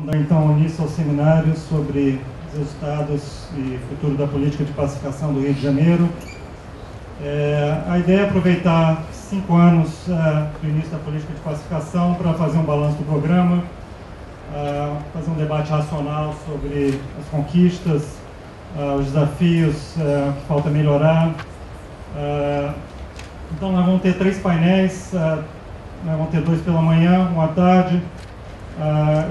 dar então início ao seminário sobre os resultados e futuro da política de pacificação do Rio de Janeiro. A ideia é aproveitar 5 anos do início da política de pacificação para fazer um balanço do programa, fazer um debate racional sobre as conquistas, os desafios que falta melhorar. Então nós vamos ter 3 painéis, nós vamos ter 2 pela manhã, 1 à tarde.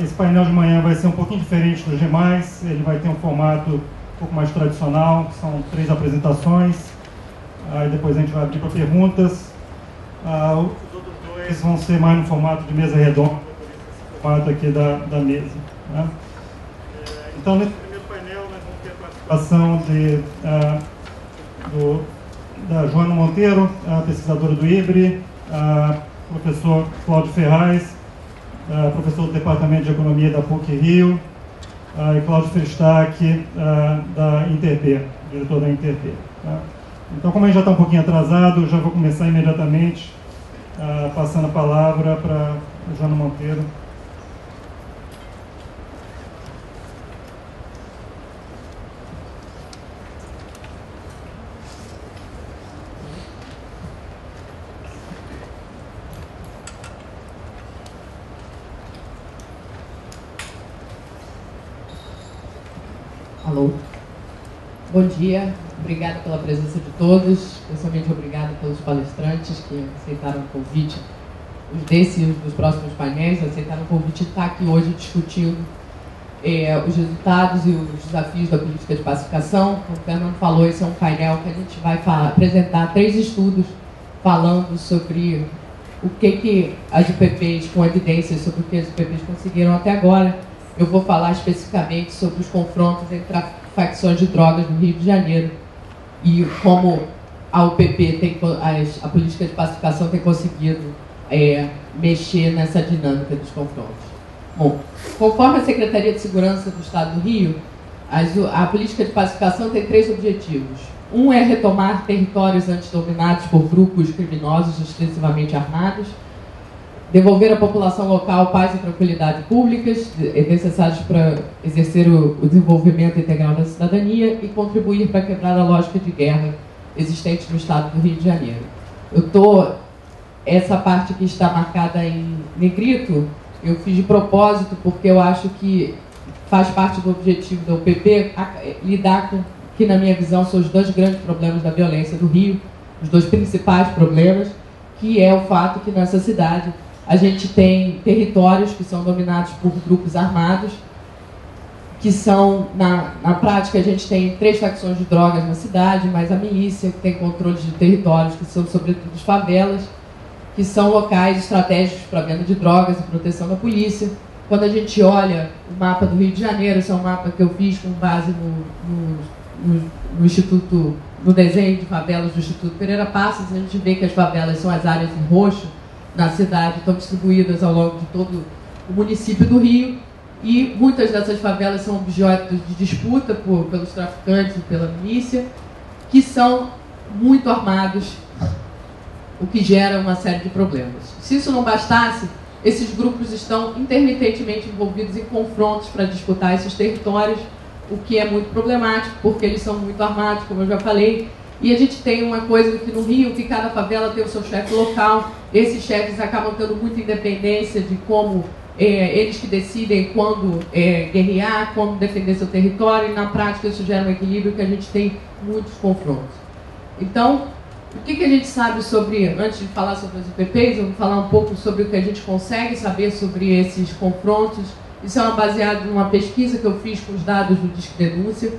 Esse painel de manhã vai ser um pouquinho diferente dos demais, ele vai ter um formato um pouco mais tradicional, que são 3 apresentações, aí depois a gente vai abrir para perguntas. Os outros 2 vão ser mais no formato de mesa redonda, esse formato aqui da mesa, né? Então nesse primeiro painel nós vamos ter a participação da Joana Monteiro, a pesquisadora do IBRE, professor Cláudio Ferraz, professor do Departamento de Economia da PUC-Rio, e Cláudio Fristac, da Interp, diretor da Interp. Tá? Então, como a gente já está um pouquinho atrasado, já vou começar imediatamente passando a palavra para a Joana Monteiro. Alô. Bom dia, obrigada pela presença de todos, especialmente obrigada pelos palestrantes que aceitaram o convite, os desse e os dos próximos painéis, aceitaram o convite de estar aqui hoje discutindo os resultados e os desafios da política de pacificação. Como o Fernando falou, esse é um painel que a gente vai apresentar 3 estudos falando sobre o que as UPPs, com evidências sobre o que as UPPs conseguiram até agora. Eu vou falar especificamente sobre os confrontos entre facções de drogas no Rio de Janeiro e como a UPP, a política de pacificação, tem conseguido mexer nessa dinâmica dos confrontos. Bom, conforme a Secretaria de Segurança do Estado do Rio, a política de pacificação tem 3 objetivos. Um é retomar territórios antes dominados por grupos criminosos extensivamente armados, devolver à população local paz e tranquilidade públicas necessários para exercer o desenvolvimento integral da cidadania e contribuir para quebrar a lógica de guerra existente no estado do Rio de Janeiro. Essa parte que está marcada em negrito, eu fiz de propósito porque eu acho que faz parte do objetivo da UPP lidar com, que na minha visão são os 2 grandes problemas da violência do Rio, os 2 principais problemas, que é o fato que nessa cidade a gente tem territórios que são dominados por grupos armados, que são, na prática, a gente tem 3 facções de drogas na cidade, mas a milícia, que tem controle de territórios, que são sobretudo as favelas, que são locais estratégicos para a venda de drogas e proteção da polícia. Quando a gente olha o mapa do Rio de Janeiro, esse é um mapa que eu fiz com base no Instituto, no desenho de favelas do Instituto Pereira Passos, a gente vê que as favelas são as áreas em roxo na cidade, estão distribuídas ao longo de todo o município do Rio, e muitas dessas favelas são objetos de disputa pelos traficantes e pela milícia, que são muito armados, o que gera uma série de problemas. Se isso não bastasse, esses grupos estão intermitentemente envolvidos em confrontos para disputar esses territórios, o que é muito problemático, porque eles são muito armados, como eu já falei. E a gente tem uma coisa que no Rio, que cada favela tem o seu chefe local, esses chefes acabam tendo muita independência de como eles que decidem quando guerrear, como defender seu território, e na prática isso gera um equilíbrio que a gente tem muitos confrontos. Então, o que a gente sabe sobre, antes de falar sobre as UPPs, eu vou falar um pouco sobre o que a gente consegue saber sobre esses confrontos. Isso é baseado numa pesquisa que eu fiz com os dados do Disque Denúncia.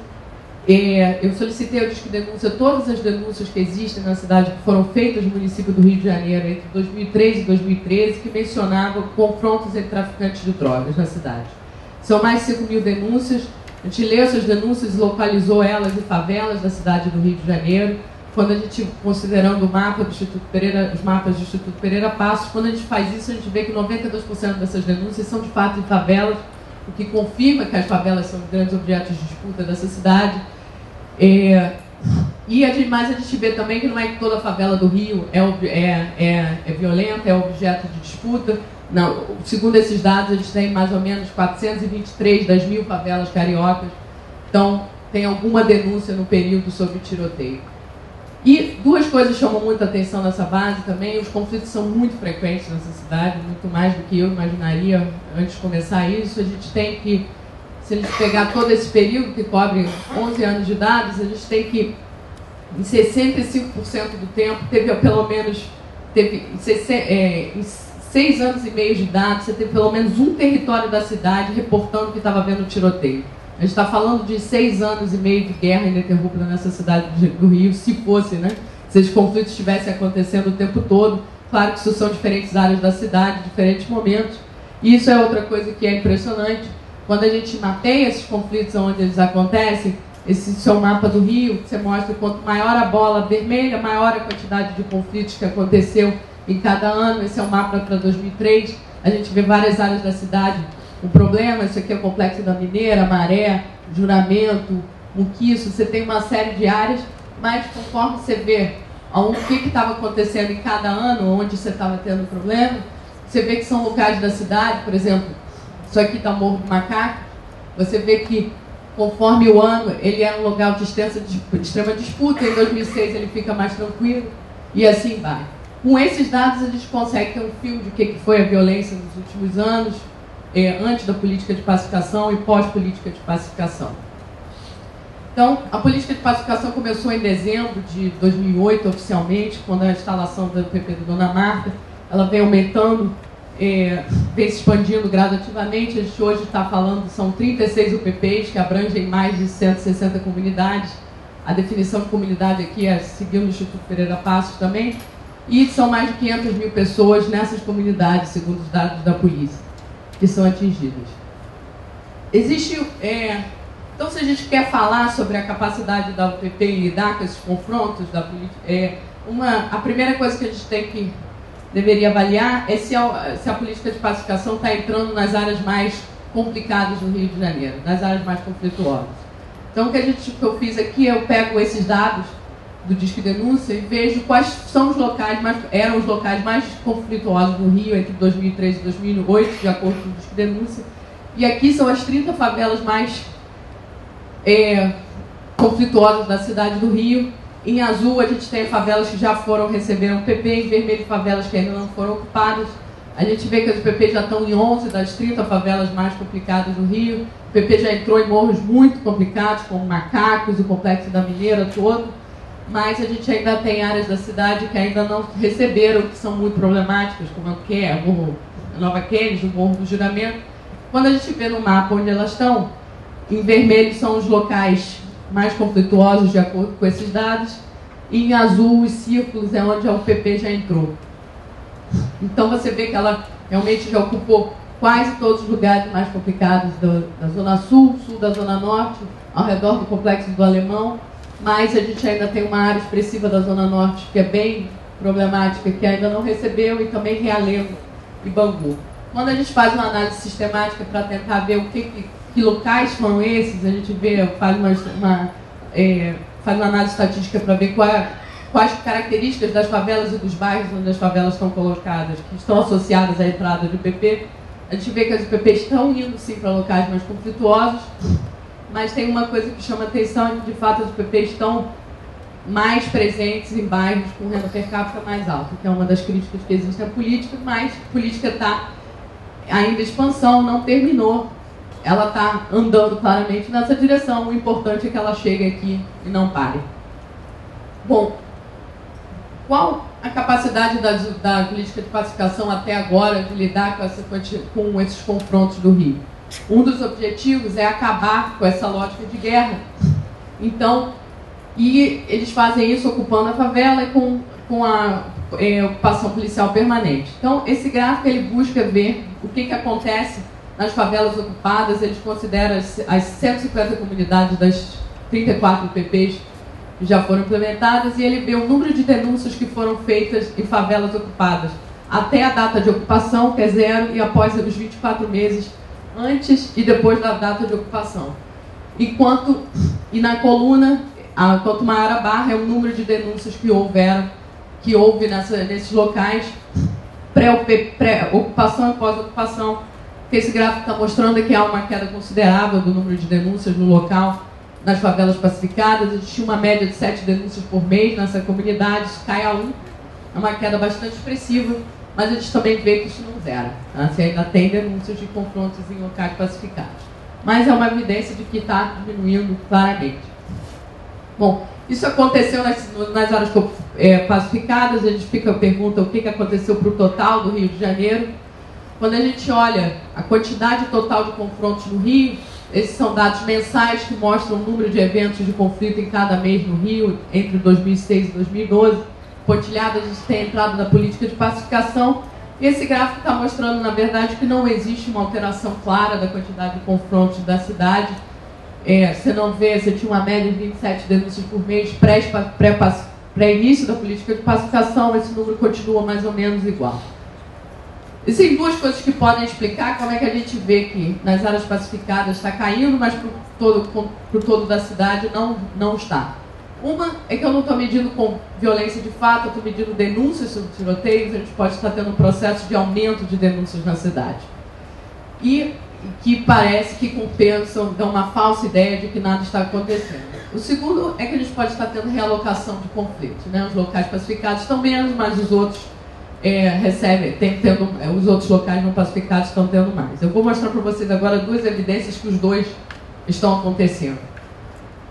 Eu solicitei ao Disque Denúncia todas as denúncias que existem na cidade, que foram feitas no município do Rio de Janeiro entre 2003 e 2013, que mencionavam confrontos entre traficantes de drogas na cidade. São mais de 5.000 denúncias. A gente leu essas denúncias e localizou elas em favelas da cidade do Rio de Janeiro. Quando a gente, considerando o mapa do Instituto Pereira, os mapas do Instituto Pereira Passos, quando a gente faz isso, a gente vê que 92% dessas denúncias são de fato em favelas, o que confirma que as favelas são grandes objetos de disputa dessa cidade. Mas a gente vê também que não é que toda a favela do Rio é violenta, é objeto de disputa. Não, segundo esses dados, eles têm mais ou menos 423 das 1.000 favelas cariocas. Então, tem alguma denúncia no período sobre tiroteio. E duas coisas chamam muita atenção nessa base também. Os conflitos são muito frequentes nessa cidade, muito mais do que eu imaginaria antes de começar isso. A gente tem que, se a gente pegar todo esse período, que cobre 11 anos de dados, a gente tem que, em 65% do tempo, em 6 anos e meio de dados, você teve pelo menos um território da cidade reportando que estava havendo tiroteio. A gente está falando de 6 anos e meio de guerra ininterrupta nessa cidade do Rio, se fosse, né? Se esses conflitos estivessem acontecendo o tempo todo. Claro que isso são diferentes áreas da cidade, diferentes momentos. E isso é outra coisa que é impressionante. Quando a gente mapeia esses conflitos onde eles acontecem, esse é um mapa do Rio, que você mostra quanto maior a bola vermelha, maior a quantidade de conflitos que aconteceu em cada ano. Esse é um mapa para 2003. A gente vê várias áreas da cidade. O problema, isso aqui é o Complexo da Mineira, Maré, Juramento, Muquiço, você tem uma série de áreas, mas conforme você vê o que estava acontecendo em cada ano, onde você estava tendo problema, você vê que são locais da cidade, por exemplo, isso aqui está o Morro do Macaco, você vê que conforme o ano ele é um local de extrema disputa, em 2006 ele fica mais tranquilo, e assim vai. Com esses dados a gente consegue ter um fio de o que foi a violência nos últimos anos, antes da política de pacificação e pós-política de pacificação. Então, a política de pacificação começou em dezembro de 2008, oficialmente, quando a instalação do PP do Dona Marta, ela vem aumentando, vem se expandindo gradativamente. A gente hoje está falando, são 36 UPPs, que abrangem mais de 160 comunidades. A definição de comunidade aqui é seguindo o Instituto Pereira Passos também. E são mais de 500 mil pessoas nessas comunidades, segundo os dados da polícia, que são atingidas. Então, se a gente quer falar sobre a capacidade da UPP em lidar com esses confrontos da política, a primeira coisa que a gente deveria avaliar é se a política de pacificação está entrando nas áreas mais complicadas do Rio de Janeiro, nas áreas mais conflituosas. Então, o que eu fiz aqui, eu pego esses dados do Disque Denúncia e vejo quais são os locais eram os locais mais conflituosos do Rio entre 2003 e 2008, de acordo com o Disque Denúncia. E aqui são as 30 favelas mais conflituosas da cidade do Rio. Em azul a gente tem favelas que já receberam PP, em vermelho favelas que ainda não foram ocupadas. A gente vê que as PP já estão em 11 das 30 favelas mais complicadas do Rio. O PP já entrou em morros muito complicados, como Macacos, o Complexo da Mineira todo. Mas a gente ainda tem áreas da cidade que ainda não receberam, que são muito problemáticas, como o Morro Nova Kennedy, o Morro do Juramento. Quando a gente vê no mapa onde elas estão, em vermelho são os locais mais conflituosos, de acordo com esses dados, e em azul os círculos é onde a UPP já entrou. Então você vê que ela realmente já ocupou quase todos os lugares mais complicados da Zona Sul, sul da Zona Norte, ao redor do Complexo do Alemão, mas a gente ainda tem uma área expressiva da Zona Norte que é bem problemática, que ainda não recebeu, e também Realengo e Bangu. Quando a gente faz uma análise sistemática para tentar ver que locais foram esses, a gente faz uma análise estatística para ver quais características das favelas e dos bairros onde as favelas estão colocadas, que estão associadas à entrada do UPP. A gente vê que as UPPs estão indo sim para locais mais conflituosos, mas tem uma coisa que chama atenção, de fato as UPPs estão mais presentes em bairros com renda per capita mais alta, que é uma das críticas que existe à política, mas a política está ainda em expansão, não terminou, ela está andando claramente nessa direção, o importante é que ela chegue aqui e não pare. Bom, qual a capacidade da política de pacificação até agora de lidar com esses confrontos do Rio? Um dos objetivos é acabar com essa lógica de guerra. Então, e eles fazem isso ocupando a favela e com a ocupação policial permanente. Então, esse gráfico ele busca ver o que acontece nas favelas ocupadas. Eles consideram as 150 comunidades das 34 UPPs que já foram implementadas, e ele vê o número de denúncias que foram feitas em favelas ocupadas até a data de ocupação, que é 0, e após os 24 meses antes e depois da data de ocupação. E na coluna quanto maior a barra, é o número de denúncias que houve nesses locais, pré-ocupação e pós-ocupação. O que esse gráfico está mostrando é que há uma queda considerável do número de denúncias no local, nas favelas pacificadas. Existia uma média de 7 denúncias por mês nessa comunidade, isso cai a 1, é uma queda bastante expressiva, mas a gente também vê que isso não zera, tá? Você ainda tem denúncias de confrontos em locais pacificados, mas é uma evidência de que está diminuindo claramente. Bom, isso aconteceu nas áreas pacificadas. A gente pergunta o que aconteceu para o total do Rio de Janeiro. Quando a gente olha a quantidade total de confrontos no Rio, esses são dados mensais que mostram o número de eventos de conflito em cada mês no Rio, entre 2006 e 2012. Pontilhado, a gente tem entrado na política de pacificação. E esse gráfico está mostrando, na verdade, que não existe uma alteração clara da quantidade de confrontos da cidade. Você não vê, você tinha uma média de 27 denúncias por mês pré-início da política de pacificação, esse número continua mais ou menos igual. Existem duas coisas que podem explicar como é que a gente vê que nas áreas pacificadas está caindo, mas para o todo da cidade não está. Uma é que eu não estou medindo com violência de fato, eu estou medindo denúncias sobre tiroteios. A gente pode estar tendo um processo de aumento de denúncias na cidade. E que parece que compensam, dão uma falsa ideia de que nada está acontecendo. O segundo é que a gente pode estar tendo realocação de conflitos, né? Os locais pacificados estão menos, mas os outros os outros locais não pacificados estão tendo mais. Eu vou mostrar para vocês agora duas evidências que os dois estão acontecendo.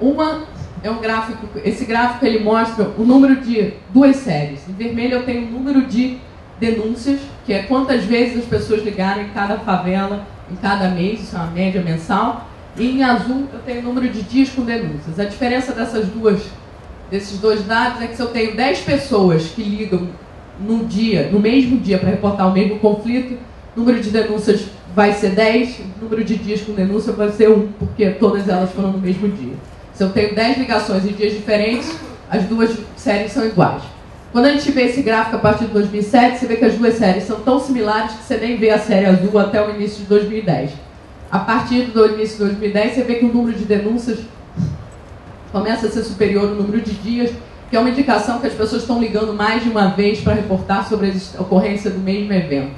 Uma é um gráfico, esse gráfico ele mostra o número de duas séries. Em vermelho eu tenho o número de denúncias, que é quantas vezes as pessoas ligaram em cada favela, em cada mês, isso é uma média mensal. E em azul eu tenho o número de dias com denúncias. A diferença desses dois dados é que se eu tenho 10 pessoas que ligam no mesmo dia para reportar o mesmo conflito, o número de denúncias vai ser 10, o número de dias com denúncia vai ser 1, porque todas elas foram no mesmo dia. Se eu tenho 10 ligações em dias diferentes, as duas séries são iguais. Quando a gente vê esse gráfico a partir de 2007, você vê que as duas séries são tão similares que você nem vê a série azul até o início de 2010. A partir do início de 2010, você vê que o número de denúncias começa a ser superior ao número de dias, que é uma indicação que as pessoas estão ligando mais de uma vez para reportar sobre a ocorrência do mesmo evento.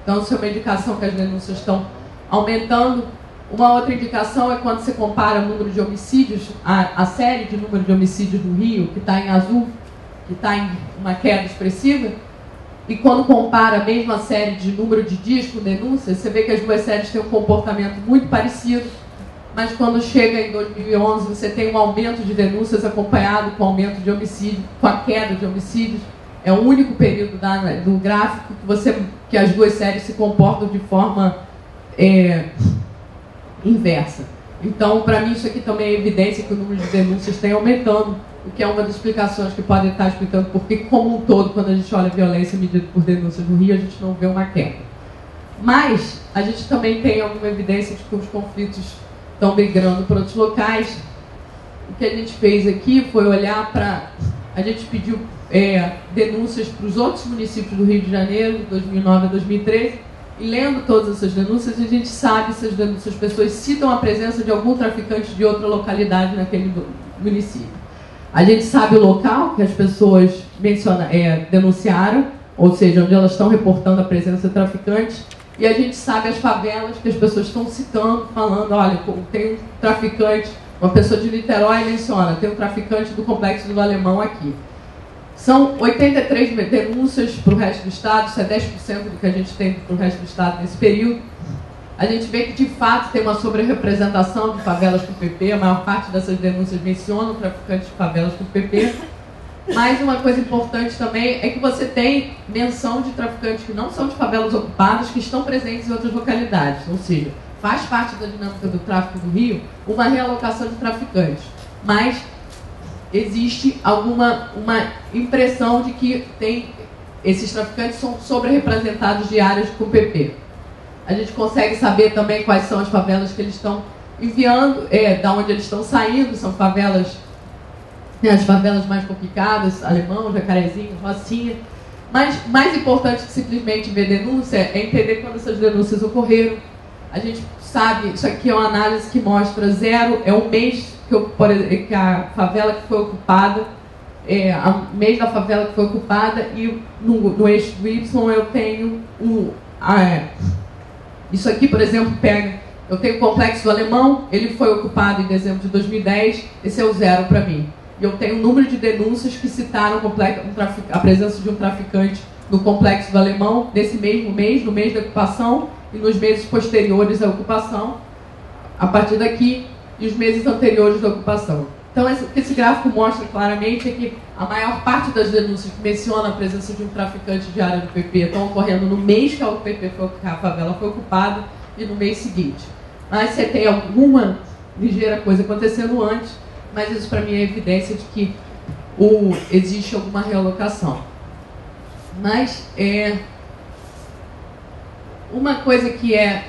Então, isso é uma indicação que as denúncias estão aumentando. Uma outra indicação é quando você compara o número de homicídios, a série de número de homicídios do Rio, que está em azul, que está em uma queda expressiva, e quando compara a mesma série de número de dias com denúncias, você vê que as duas séries têm um comportamento muito parecido, mas quando chega em 2011, você tem um aumento de denúncias acompanhado com aumento de homicídio, com a queda de homicídios. É o único período do gráfico que as duas séries se comportam de forma inversa. Então, para mim, isso aqui também é evidência que o número de denúncias tem aumentando, o que é uma das explicações que podem estar explicando porque, como um todo, quando a gente olha a violência medida por denúncias no Rio, a gente não vê uma queda. Mas a gente também tem alguma evidência de que os conflitos estão migrando para outros locais. O que a gente fez aqui foi olhar para... A gente pediu denúncias para os outros municípios do Rio de Janeiro, de 2009 a 2013, e lendo todas essas denúncias, a gente sabe se as pessoas citam a presença de algum traficante de outra localidade naquele município. A gente sabe o local que as pessoas denunciaram, ou seja, onde elas estão reportando a presença de traficantes, e a gente sabe as favelas que as pessoas estão citando, falando, olha, tem um traficante, uma pessoa de Niterói menciona, tem um traficante do Complexo do Alemão aqui. São 83 denúncias para o resto do estado, isso é 10% do que a gente tem para o resto do estado nesse período. A gente vê que, de fato, tem uma sobre-representação de favelas com PP, a maior parte dessas denúncias mencionam traficantes de favelas com PP. Mas uma coisa importante também é que você tem menção de traficantes que não são de favelas ocupadas, que estão presentes em outras localidades. Ou seja, faz parte da dinâmica do tráfico do Rio uma realocação de traficantes. Mas existe uma impressão de que esses traficantes são sobre-representados de áreas com PP. A gente consegue saber também quais são as favelas que eles estão enviando, da onde eles estão saindo, são favelas, as favelas mais complicadas, Alemão, Jacarezinho, Rocinha. Mas mais importante que simplesmente ver denúncia é entender quando essas denúncias ocorreram. A gente sabe, isso aqui é uma análise que mostra 0, é um mês que a favela que foi ocupada, mês da favela que foi ocupada, e no eixo do Y eu tenho isso aqui, por exemplo, eu tenho o Complexo do Alemão, ele foi ocupado em dezembro de 2010, esse é o 0 para mim. E eu tenho um número de denúncias que citaram a presença de um traficante no Complexo do Alemão, nesse mesmo mês, no mês da ocupação, e nos meses posteriores à ocupação, a partir daqui, e os meses anteriores da ocupação. Então, o que esse gráfico mostra claramente é que a maior parte das denúncias que mencionam a presença de um traficante de área do PP estão ocorrendo no mês que a favela foi ocupada e no mês seguinte. Mas você tem alguma ligeira coisa acontecendo antes, mas isso para mim é evidência de que existe alguma realocação. Mas uma coisa que é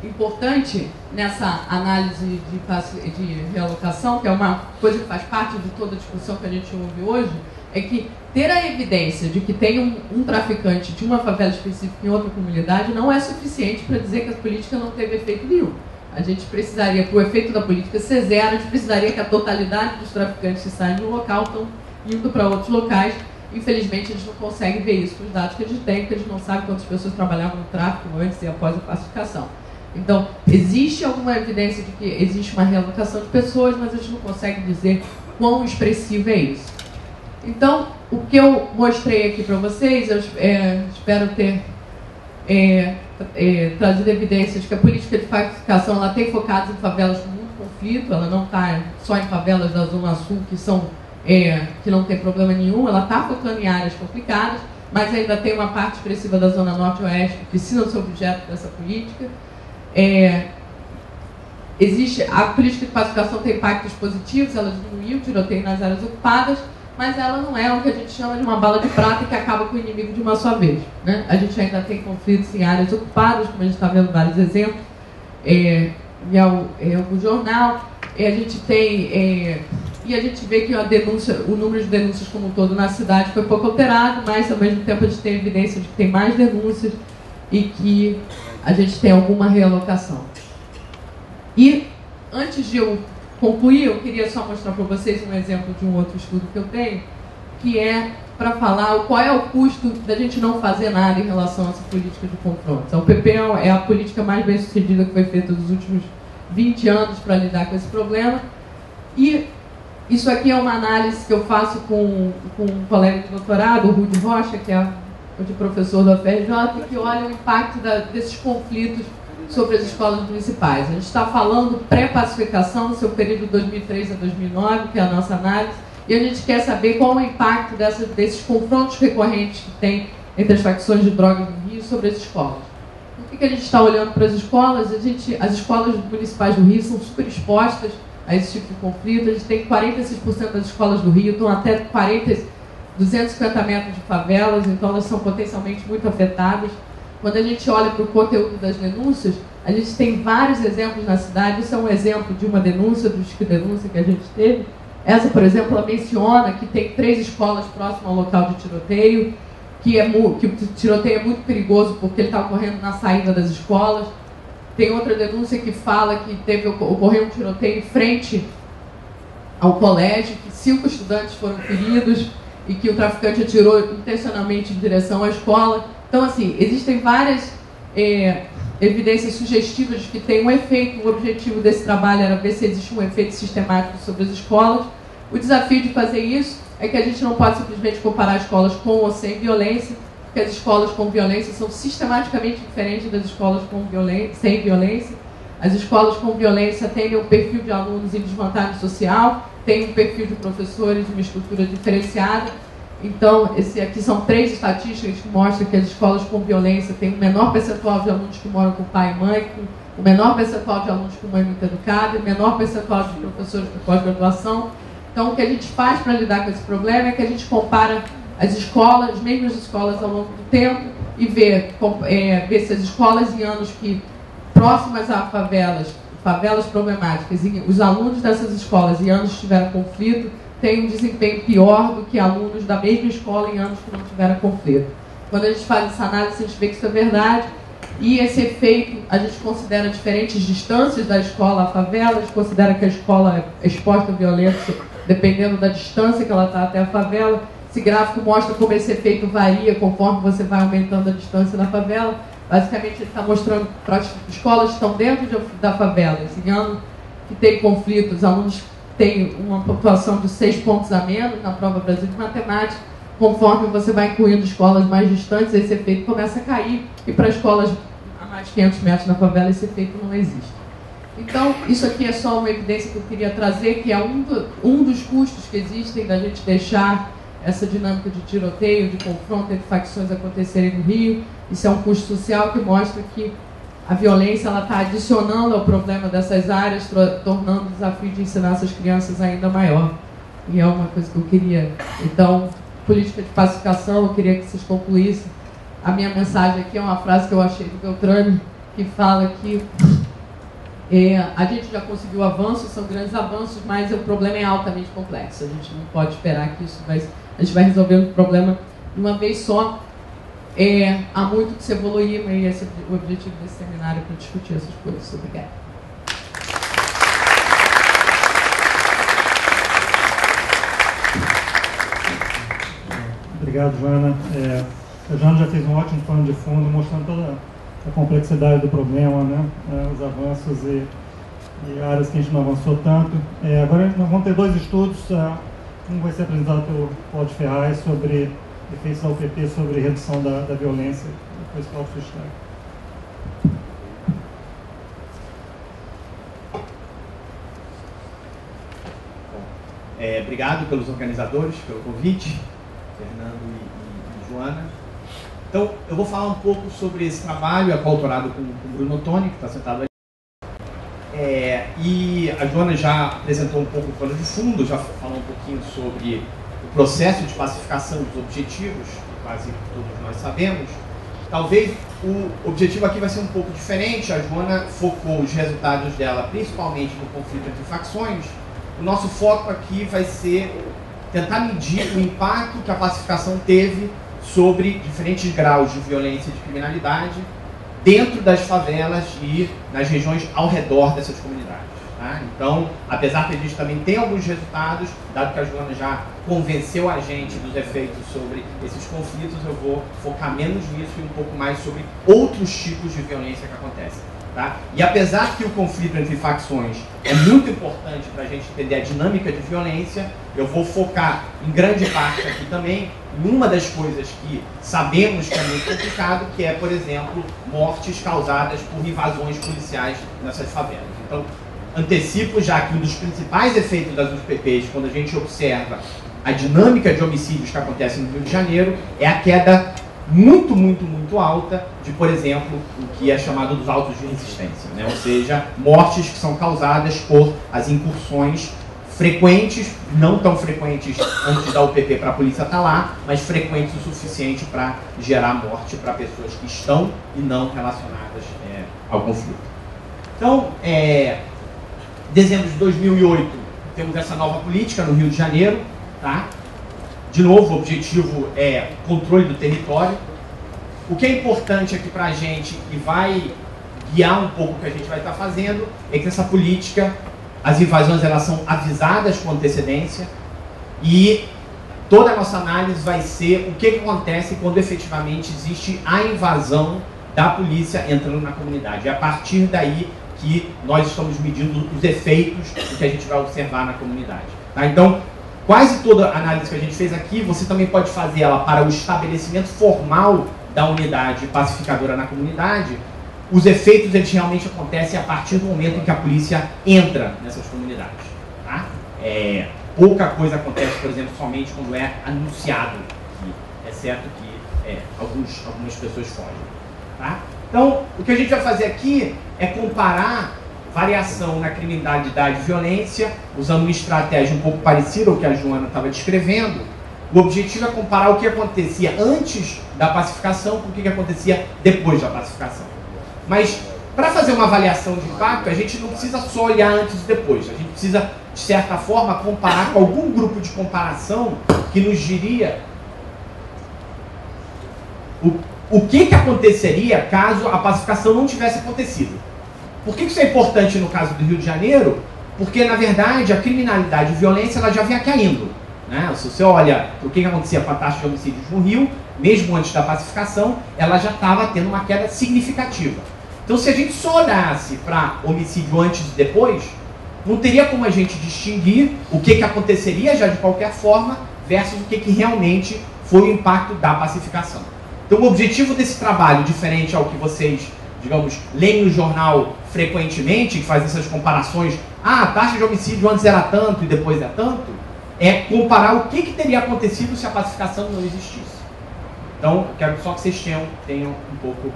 importante nessa análise de realocação, que é uma coisa que faz parte de toda a discussão que a gente ouve hoje, é que ter a evidência de que tem um traficante de uma favela específica em outra comunidade não é suficiente para dizer que a política não teve efeito nenhum. A gente precisaria, para o efeito da política ser zero, a gente precisaria que a totalidade dos traficantes que saem de um local estão indo para outros locais. Infelizmente, a gente não consegue ver isso com os dados que a gente tem, porque a gente não sabe quantas pessoas trabalhavam no tráfico antes e após a pacificação. Então, existe alguma evidência de que existe uma realocação de pessoas, mas a gente não consegue dizer quão expressivo é isso. Então, o que eu mostrei aqui para vocês, eu espero ter trazido evidência de que a política de pacificação ela tem focado em favelas com muito conflito, ela não está só em favelas da Zona Sul que não tem problema nenhum, ela está focando em áreas complicadas, mas ainda tem uma parte expressiva da Zona Norte e Oeste que precisa ser objeto dessa política. A política de pacificação tem impactos positivos, ela diminuiu o tiroteio nas áreas ocupadas, mas ela não é o que a gente chama de uma bala de prata que acaba com o inimigo de uma só vez, né? A gente ainda tem conflitos em áreas ocupadas, como a gente está vendo vários exemplos, em algum jornal, e a gente vê que o número de denúncias como um todo na cidade foi pouco alterado, mas ao mesmo tempo a gente tem evidência de que tem mais denúncias e que a gente tem alguma realocação. E antes de eu concluir, eu queria só mostrar para vocês um exemplo de um outro estudo que eu tenho, que é para falar qual é o custo da gente não fazer nada em relação a essa política de confronto. Então, o PP é a política mais bem sucedida que foi feita nos últimos 20 anos para lidar com esse problema. E isso aqui é uma análise que eu faço com um colega de doutorado, o Rudi Rocha, que é de professor da UFRJ, que olha o impacto desses conflitos sobre as escolas municipais. A gente está falando pré-pacificação, no seu período de 2003 a 2009, que é a nossa análise, e a gente quer saber qual é o impacto desses confrontos recorrentes que tem entre as facções de drogas no Rio sobre as escolas. Por que a gente está olhando para as escolas? As escolas municipais do Rio são super expostas a esse tipo de conflito. A gente tem 46% das escolas do Rio estão até 250 metros de favelas, então elas são potencialmente muito afetadas. Quando a gente olha para o conteúdo das denúncias, a gente tem vários exemplos na cidade. Isso é um exemplo de uma denúncia, do disco de denúncia que a gente teve. Essa, por exemplo, ela menciona que tem 3 escolas próximas ao local de tiroteio, que o tiroteio é muito perigoso porque ele está ocorrendo na saída das escolas. Tem outra denúncia que fala que ocorreu um tiroteio em frente ao colégio, que 5 estudantes foram feridos e que o traficante atirou intencionalmente em direção à escola. Então, assim, existem várias evidências sugestivas de que tem um efeito. O objetivo desse trabalho era ver se existe um efeito sistemático sobre as escolas. O desafio de fazer isso é que a gente não pode simplesmente comparar escolas com ou sem violência, porque as escolas com violência são sistematicamente diferentes das escolas sem violência. As escolas com violência têm um perfil de alunos em desvantagem social, têm um perfil de professores de uma estrutura diferenciada. Então, esse aqui são 3 estatísticas que mostram que as escolas com violência têm um menor percentual de alunos que moram com pai e mãe, o menor percentual de alunos com mãe muito educada e o menor percentual de professores com pós-graduação. Então, o que a gente faz para lidar com esse problema é que a gente compara as mesmas escolas ao longo do tempo e vê se as escolas em anos que próximas a favelas problemáticas, e os alunos dessas escolas em anos que tiveram conflito têm um desempenho pior do que alunos da mesma escola em anos que não tiveram conflito. Quando a gente faz essa análise, a gente vê que isso é verdade. E esse efeito, a gente considera diferentes distâncias da escola à favela, a gente considera que a escola é exposta à violência dependendo da distância que ela está até a favela. Esse gráfico mostra como esse efeito varia conforme você vai aumentando a distância da favela. Basicamente, ele está mostrando para as escolas que estão dentro da favela. Esse ano que tem conflitos, os alunos têm uma pontuação de 6 pontos a menos na prova Brasil de Matemática. Conforme você vai incluindo escolas mais distantes, esse efeito começa a cair. E para escolas a mais de 500 metros na favela, esse efeito não existe. Então, isso aqui é só uma evidência que eu queria trazer, que é um dos custos que existem da gente deixar essa dinâmica de tiroteio, de confronto entre facções acontecerem no Rio. Isso é um custo social que mostra que a violência está adicionando ao problema dessas áreas, tornando o desafio de ensinar essas crianças ainda maior. E é uma coisa que eu queria. Então, política de pacificação, eu queria que vocês concluíssem. A minha mensagem aqui é uma frase que eu achei do Beltrame, que fala que a gente já conseguiu avanços, são grandes avanços, mas o problema é altamente complexo. A gente não pode esperar que a gente vai resolver o problema de uma vez só. Há muito que se evoluir, mas esse é o objetivo desse seminário, para discutir essas coisas. Obrigada. Obrigado, Joana. A Joana já fez um ótimo pano de fundo, mostrando toda a complexidade do problema, né? Os avanços e áreas que a gente não avançou tanto. Agora nós vamos ter 2 estudos. Um vai ser apresentado pelo Cláudio Ferraz sobre efeitos da UPP sobre redução da violência. Depois Cláudio Ferraz. Obrigado pelos organizadores, pelo convite, Fernando e Joana. Então, eu vou falar um pouco sobre esse trabalho, é coautorado com o Bruno Ottoni, que está sentado ali. E a Joana já apresentou um pouco o plano de fundo, já falou um pouquinho sobre o processo de pacificação dos objetivos, que quase todos nós sabemos. Talvez o objetivo aqui vai ser um pouco diferente. A Joana focou os resultados dela principalmente no conflito entre facções. O nosso foco aqui vai ser tentar medir o impacto que a pacificação teve sobre diferentes graus de violência e de criminalidade dentro das favelas e nas regiões ao redor dessas comunidades. Tá? Então, apesar que a gente também tem alguns resultados, dado que a Joana já convenceu a gente dos efeitos sobre esses conflitos, eu vou focar menos nisso e um pouco mais sobre outros tipos de violência que acontecem. Tá? E apesar que o conflito entre facções é muito importante para a gente entender a dinâmica de violência, eu vou focar em grande parte aqui também em uma das coisas que sabemos que é muito complicado, que é, por exemplo, mortes causadas por invasões policiais nessas favelas. Então, antecipo já que um dos principais efeitos das UPPs, quando a gente observa a dinâmica de homicídios que acontece no Rio de Janeiro, é a queda muito, muito, muito alta de, por exemplo, o que é chamado dos autos de resistência, né? Ou seja, mortes que são causadas por as incursões frequentes, não tão frequentes antes da UPP para a polícia estar lá, mas frequentes o suficiente para gerar morte para pessoas que estão e não relacionadas ao conflito. Então, dezembro de 2008, temos essa nova política no Rio de Janeiro, tá? De novo, o objetivo é controle do território. O que é importante aqui para a gente e vai guiar um pouco o que a gente vai estar fazendo é que essa política, as invasões elas são avisadas com antecedência e toda a nossa análise vai ser o que acontece quando efetivamente existe a invasão da polícia entrando na comunidade. É a partir daí que nós estamos medindo os efeitos do que a gente vai observar na comunidade. Tá? Então, quase toda a análise que a gente fez aqui, você também pode fazer ela para o estabelecimento formal da unidade pacificadora na comunidade. Os efeitos eles realmente acontecem a partir do momento em que a polícia entra nessas comunidades. Tá? Pouca coisa acontece, por exemplo, somente quando é anunciado, que é certo que algumas pessoas fogem. Tá? Então, o que a gente vai fazer aqui é comparar variação na criminalidade e violência, usando uma estratégia um pouco parecida ao que a Joana estava descrevendo. O objetivo é comparar o que acontecia antes da pacificação com o que acontecia depois da pacificação. Mas, para fazer uma avaliação de impacto, a gente não precisa só olhar antes e depois. A gente precisa, de certa forma, comparar com algum grupo de comparação que nos diria o que aconteceria caso a pacificação não tivesse acontecido. Por que isso é importante no caso do Rio de Janeiro? Porque, na verdade, a criminalidade e violência ela já vinha caindo. Né? Se você olha o que acontecia com a taxa de homicídios no Rio, mesmo antes da pacificação, ela já estava tendo uma queda significativa. Então, se a gente só olhasse para homicídio antes e depois, não teria como a gente distinguir o que aconteceria já de qualquer forma versus o que realmente foi o impacto da pacificação. Então, o objetivo desse trabalho, diferente ao que vocês, digamos, leem no jornal frequentemente, que faz essas comparações, a taxa de homicídio antes era tanto e depois é tanto, é comparar o que teria acontecido se a pacificação não existisse. Então, quero só que vocês tenham um pouco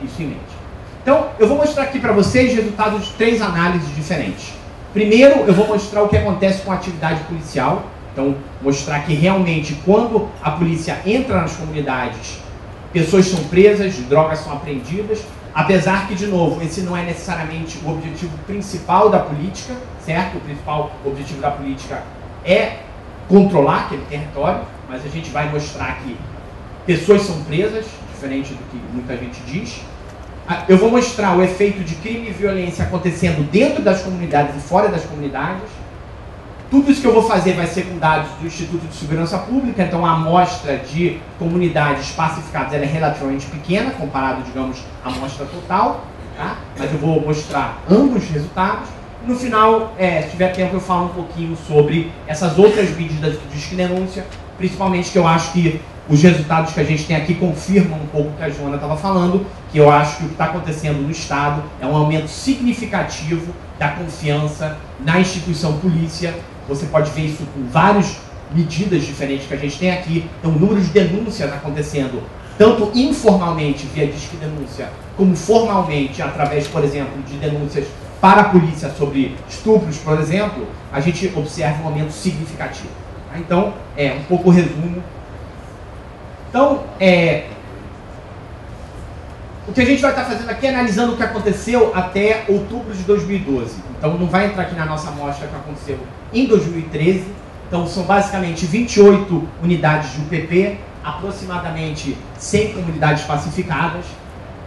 isso em mente. Então, eu vou mostrar aqui para vocês resultados de 3 análises diferentes. Primeiro, eu vou mostrar o que acontece com a atividade policial. Então, mostrar que realmente, quando a polícia entra nas comunidades, pessoas são presas, drogas são apreendidas, apesar que, de novo, esse não é necessariamente o objetivo principal da política, certo? O principal objetivo da política é controlar aquele território, mas a gente vai mostrar que pessoas são presas, diferente do que muita gente diz. Eu vou mostrar o efeito de crime e violência acontecendo dentro das comunidades e fora das comunidades. Tudo isso que eu vou fazer vai ser com dados do Instituto de Segurança Pública, então a amostra de comunidades pacificadas ela é relativamente pequena, comparado, digamos, à amostra total, tá? Mas eu vou mostrar ambos os resultados. No final, se tiver tempo, eu falo um pouquinho sobre essas outras medidas de disque denúncia, principalmente que eu acho que os resultados que a gente tem aqui confirmam um pouco o que a Joana estava falando, que eu acho que o que está acontecendo no Estado é um aumento significativo da confiança na instituição polícia. Você pode ver isso com várias medidas diferentes que a gente tem aqui. Então, o número de denúncias acontecendo tanto informalmente via disque denúncia, como formalmente através, por exemplo, de denúncias para a polícia sobre estupros, por exemplo, a gente observa um aumento significativo. Então, um pouco o resumo. Então, o que a gente vai estar fazendo aqui é analisando o que aconteceu até outubro de 2012. Então, não vai entrar aqui na nossa amostra que aconteceu em 2013. Então, são basicamente 28 unidades de UPP, aproximadamente 100 comunidades pacificadas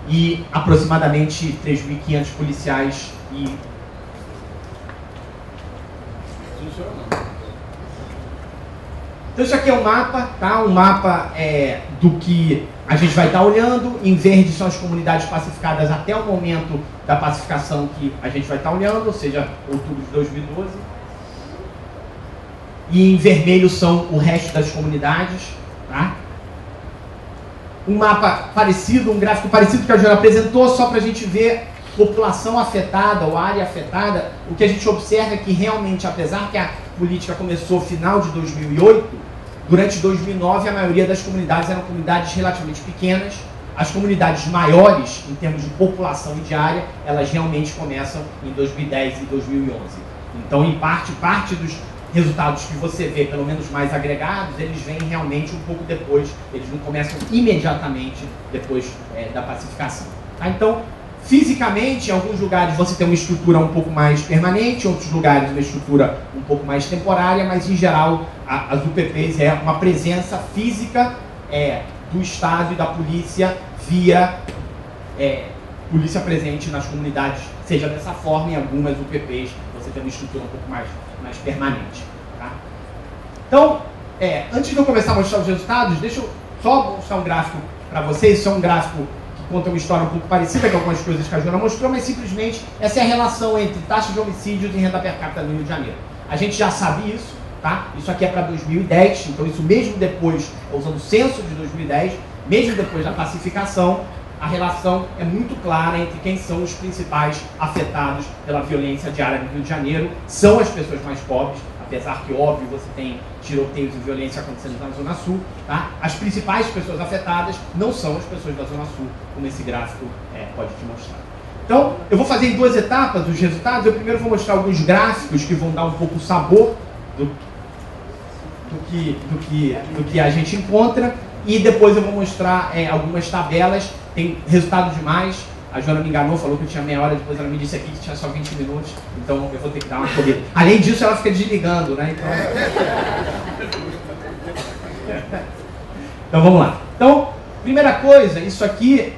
e aproximadamente 3.500 policiais e... Então isso aqui é um mapa, tá? Um mapa do que a gente vai estar olhando. Em verde são as comunidades pacificadas até o momento da pacificação que a gente vai estar olhando, ou seja, outubro de 2012. E em vermelho são o resto das comunidades, tá? Um mapa parecido, um gráfico parecido que a Joana apresentou, só para a gente ver população afetada ou área afetada. O que a gente observa é que realmente, apesar que a política começou no final de 2008, durante 2009 a maioria das comunidades eram comunidades relativamente pequenas. As comunidades maiores, em termos de população e de área, elas realmente começam em 2010 e 2011. Então, em parte dos resultados que você vê, pelo menos mais agregados, eles vêm realmente um pouco depois, eles não começam imediatamente depois da pacificação. Tá? Então, fisicamente, em alguns lugares você tem uma estrutura um pouco mais permanente, em outros lugares uma estrutura um pouco mais temporária, mas em geral as UPPs é uma presença física do Estado e da polícia via polícia presente nas comunidades, seja dessa forma. Em algumas UPPs você tem uma estrutura um pouco mais permanente. Tá? Então, antes de eu começar a mostrar os resultados, deixa eu só mostrar um gráfico para vocês. Isso é um gráfico conta uma história um pouco parecida com algumas coisas que a Joana mostrou, mas simplesmente essa é a relação entre taxa de homicídios e renda per capita no Rio de Janeiro. A gente já sabe isso, tá? Isso aqui é para 2010, então isso mesmo depois, usando o censo de 2010, mesmo depois da pacificação, a relação é muito clara entre quem são os principais afetados pela violência diária no Rio de Janeiro. São as pessoas mais pobres, apesar que, óbvio, você tem tiroteios e violência acontecendo na Zona Sul, tá? As principais pessoas afetadas não são as pessoas da Zona Sul, como esse gráfico pode te mostrar. Então, eu vou fazer em 2 etapas os resultados. Eu primeiro vou mostrar alguns gráficos que vão dar um pouco o sabor do que a gente encontra, e depois eu vou mostrar algumas tabelas. Tem resultado demais. A Joana me enganou, falou que eu tinha meia hora, depois ela me disse aqui que tinha só 20 minutos, então eu vou ter que dar uma corrida. Além disso, ela fica desligando, né? Então vamos lá. Então, Primeira coisa, isso aqui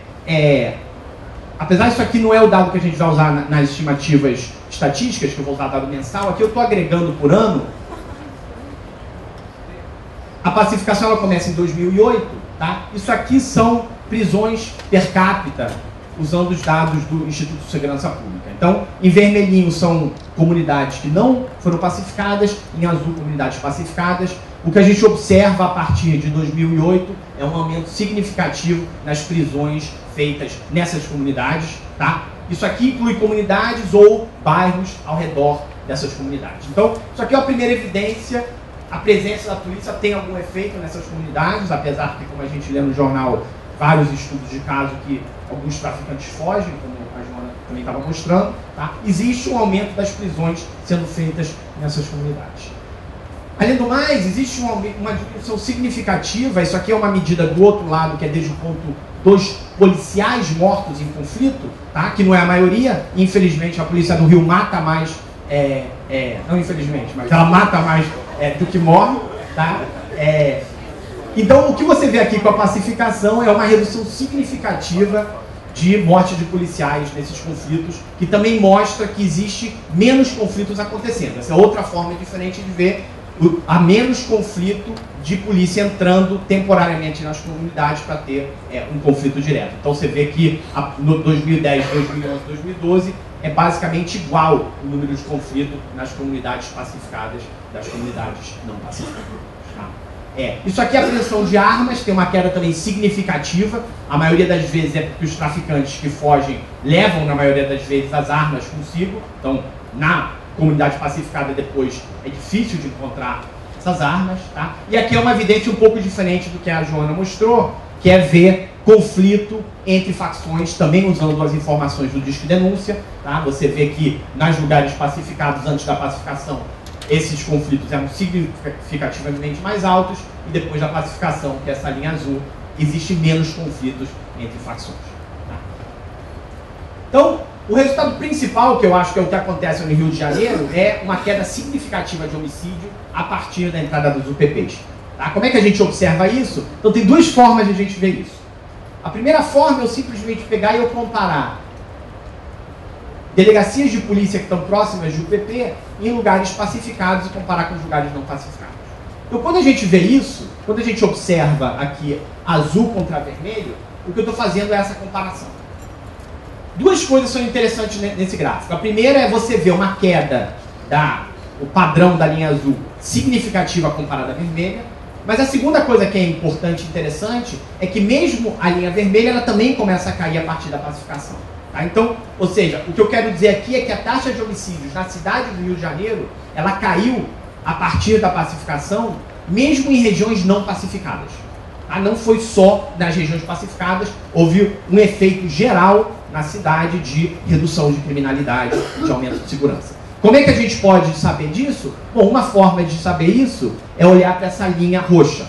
apesar disso aqui não é o dado que a gente vai usar nas estimativas estatísticas, que eu vou usar dado mensal, aqui eu estou agregando por ano. A pacificação ela começa em 2008, tá? Isso aqui são prisões per capita, usando os dados do Instituto de Segurança Pública. Então, em vermelhinho são comunidades que não foram pacificadas, em azul comunidades pacificadas. O que a gente observa a partir de 2008 é um aumento significativo nas prisões feitas nessas comunidades, tá? Isso aqui inclui comunidades ou bairros ao redor dessas comunidades. Então, isso aqui é a primeira evidência. A presença da polícia tem algum efeito nessas comunidades, apesar que, como a gente lê no jornal, vários estudos de caso que alguns traficantes fogem, como a Joana também estava mostrando, tá? Existe um aumento das prisões sendo feitas nessas comunidades. Além do mais, existe uma diminuição significativa, isso aqui é uma medida do outro lado, que é desde o ponto dos policiais mortos em conflito, tá? Que não é a maioria, infelizmente a polícia do Rio mata mais, não infelizmente, mas ela mata mais do que morre, tá? Então o que você vê aqui com a pacificação é uma redução significativa de morte de policiais nesses conflitos, que também mostra que existe menos conflitos acontecendo. Essa é outra forma diferente de ver. Há menos conflito de polícia entrando temporariamente nas comunidades para ter um conflito direto. Então você vê que no 2010, 2011, 2012 é basicamente igual o número de conflito nas comunidades pacificadas das comunidades não pacificadas. Tá? Isso aqui é a apreensão de armas, tem uma queda também significativa. A maioria das vezes é porque os traficantes que fogem levam, na maioria das vezes, as armas consigo. Então, na comunidade pacificada depois é difícil de encontrar essas armas, tá? E aqui é uma evidência um pouco diferente do que a Joana mostrou, que é ver conflito entre facções, também usando as informações do Disque Denúncia, tá? Você vê que nos lugares pacificados antes da pacificação, esses conflitos eram significativamente mais altos, e depois da pacificação, que é essa linha azul, existe menos conflitos entre facções. Tá? Então, o resultado principal, que eu acho que é o que acontece no Rio de Janeiro, é uma queda significativa de homicídio a partir da entrada dos UPPs. Tá? Como é que a gente observa isso? Então tem duas formas de a gente ver isso. A primeira forma é eu simplesmente pegar e eu comparar delegacias de polícia que estão próximas de UPP em lugares pacificados e comparar com os lugares não pacificados. Então quando a gente vê isso, quando a gente observa aqui azul contra vermelho, o que eu estou fazendo é essa comparação. Duas coisas são interessantes nesse gráfico. A primeira é você ver uma queda o padrão da linha azul significativa comparada à vermelha. Mas a segunda coisa que é importante e interessante é que mesmo a linha vermelha ela também começa a cair a partir da pacificação. Tá? Então, ou seja, o que eu quero dizer aqui é que a taxa de homicídios na cidade do Rio de Janeiro ela caiu a partir da pacificação, mesmo em regiões não pacificadas. Tá? Não foi só nas regiões pacificadas, houve um efeito geral na cidade de redução de criminalidade, de aumento de segurança. Como é que a gente pode saber disso? Bom, uma forma de saber isso é olhar para essa linha roxa.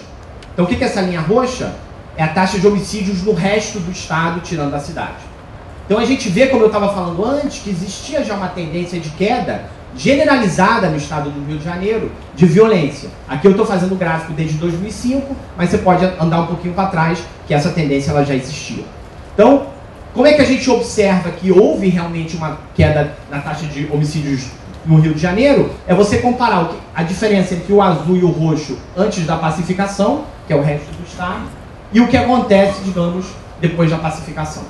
Então, o que é essa linha roxa? É a taxa de homicídios no resto do estado, tirando a cidade. Então, a gente vê, como eu estava falando antes, que existia já uma tendência de queda generalizada no estado do Rio de Janeiro de violência. Aqui eu estou fazendo o gráfico desde 2005, mas você pode andar um pouquinho para trás, que essa tendência ela já existia. Então, como é que a gente observa que houve realmente uma queda na taxa de homicídios no Rio de Janeiro? É você comparar a diferença entre o azul e o roxo antes da pacificação, que é o resto do estado, e o que acontece, digamos, depois da pacificação.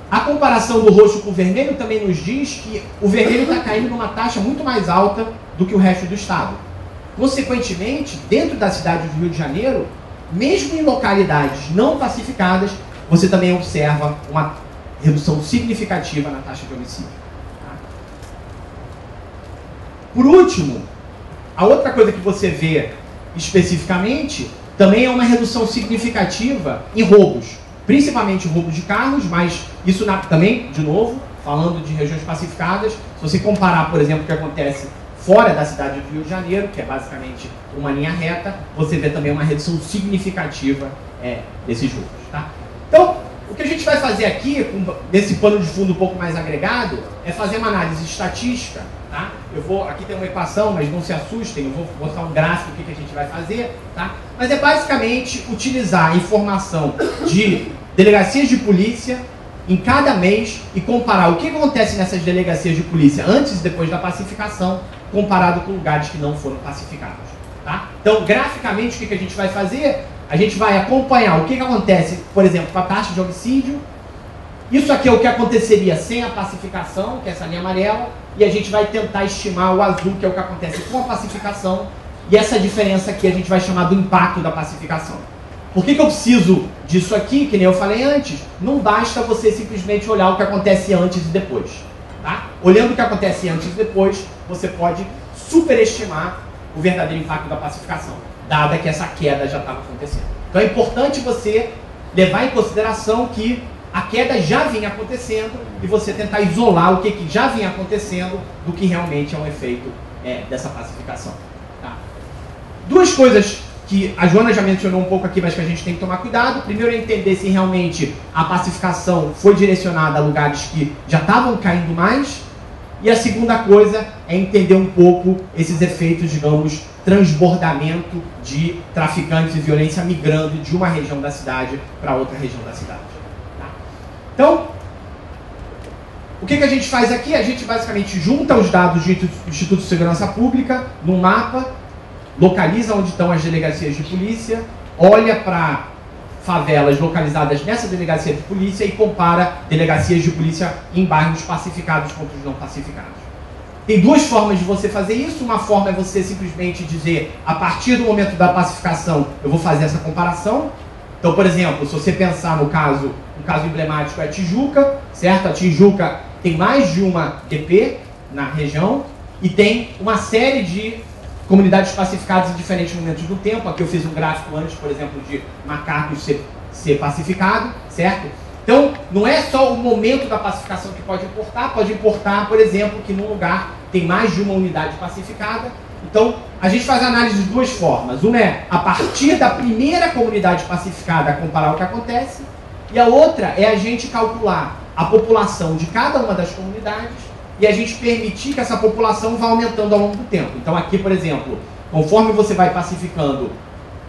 A comparação do roxo com o vermelho também nos diz que o vermelho está caindo numa taxa muito mais alta do que o resto do estado. Consequentemente, dentro da cidade do Rio de Janeiro, mesmo em localidades não pacificadas, você também observa uma redução significativa na taxa de homicídio. Tá? Por último, a outra coisa que você vê especificamente também é uma redução significativa em roubos. Principalmente roubos de carros, mas isso também, de novo, falando de regiões pacificadas, se você comparar, por exemplo, o que acontece fora da cidade do Rio de Janeiro, que é basicamente uma linha reta, você vê também uma redução significativa desses roubos. Tá? Então, o que a gente vai fazer aqui, nesse pano de fundo um pouco mais agregado, é fazer uma análise estatística. Tá? Aqui tem uma equação, mas não se assustem, eu vou mostrar um gráfico do que a gente vai fazer. Tá? Mas mas é basicamente utilizar a informação de delegacias de polícia em cada mês e comparar o que acontece nessas delegacias de polícia antes e depois da pacificação, comparado com lugares que não foram pacificados. Tá? Então, graficamente, o que a gente vai fazer? A gente vai acompanhar o que acontece, por exemplo, com a taxa de homicídio. Isso aqui é o que aconteceria sem a pacificação, que é essa linha amarela, e a gente vai tentar estimar o azul, que é o que acontece com a pacificação, e essa diferença aqui a gente vai chamar do impacto da pacificação. Por que eu preciso disso aqui? Que nem eu falei antes, não basta você simplesmente olhar o que acontece antes e depois. Tá? Olhando o que acontece antes e depois, você pode superestimar o verdadeiro impacto da pacificação, dada que essa queda já estava acontecendo. Então é importante você levar em consideração que a queda já vinha acontecendo e você tentar isolar o que já vinha acontecendo do que realmente é um efeito dessa pacificação. Tá? Duas coisas que a Joana já mencionou um pouco aqui, mas que a gente tem que tomar cuidado. Primeiro é entender se realmente a pacificação foi direcionada a lugares que já estavam caindo mais. E a segunda coisa é entender um pouco esses efeitos, digamos, transbordamento de traficantes e violência migrando de uma região da cidade para outra região da cidade. Tá? Então, o que a gente faz aqui? A gente basicamente junta os dados do Instituto de Segurança Pública num mapa, localiza onde estão as delegacias de polícia, olha para favelas localizadas nessa delegacia de polícia e compara delegacias de polícia em bairros pacificados contra os não pacificados. Tem duas formas de você fazer isso. Uma forma é você simplesmente dizer, a partir do momento da pacificação, eu vou fazer essa comparação. Então, por exemplo, se você pensar no caso, um caso emblemático é a Tijuca, certo? A Tijuca tem mais de uma DP na região e tem uma série de comunidades pacificadas em diferentes momentos do tempo. Aqui eu fiz um gráfico antes, por exemplo, de Macacos ser pacificado, certo? Então, não é só o momento da pacificação que pode importar, por exemplo, que num lugar tem mais de uma unidade pacificada. Então, a gente faz análise de duas formas. Uma é, a partir da primeira comunidade pacificada, comparar o que acontece, e a outra é a gente calcular a população de cada uma das comunidades e a gente permitir que essa população vá aumentando ao longo do tempo. Então aqui, por exemplo, conforme você vai pacificando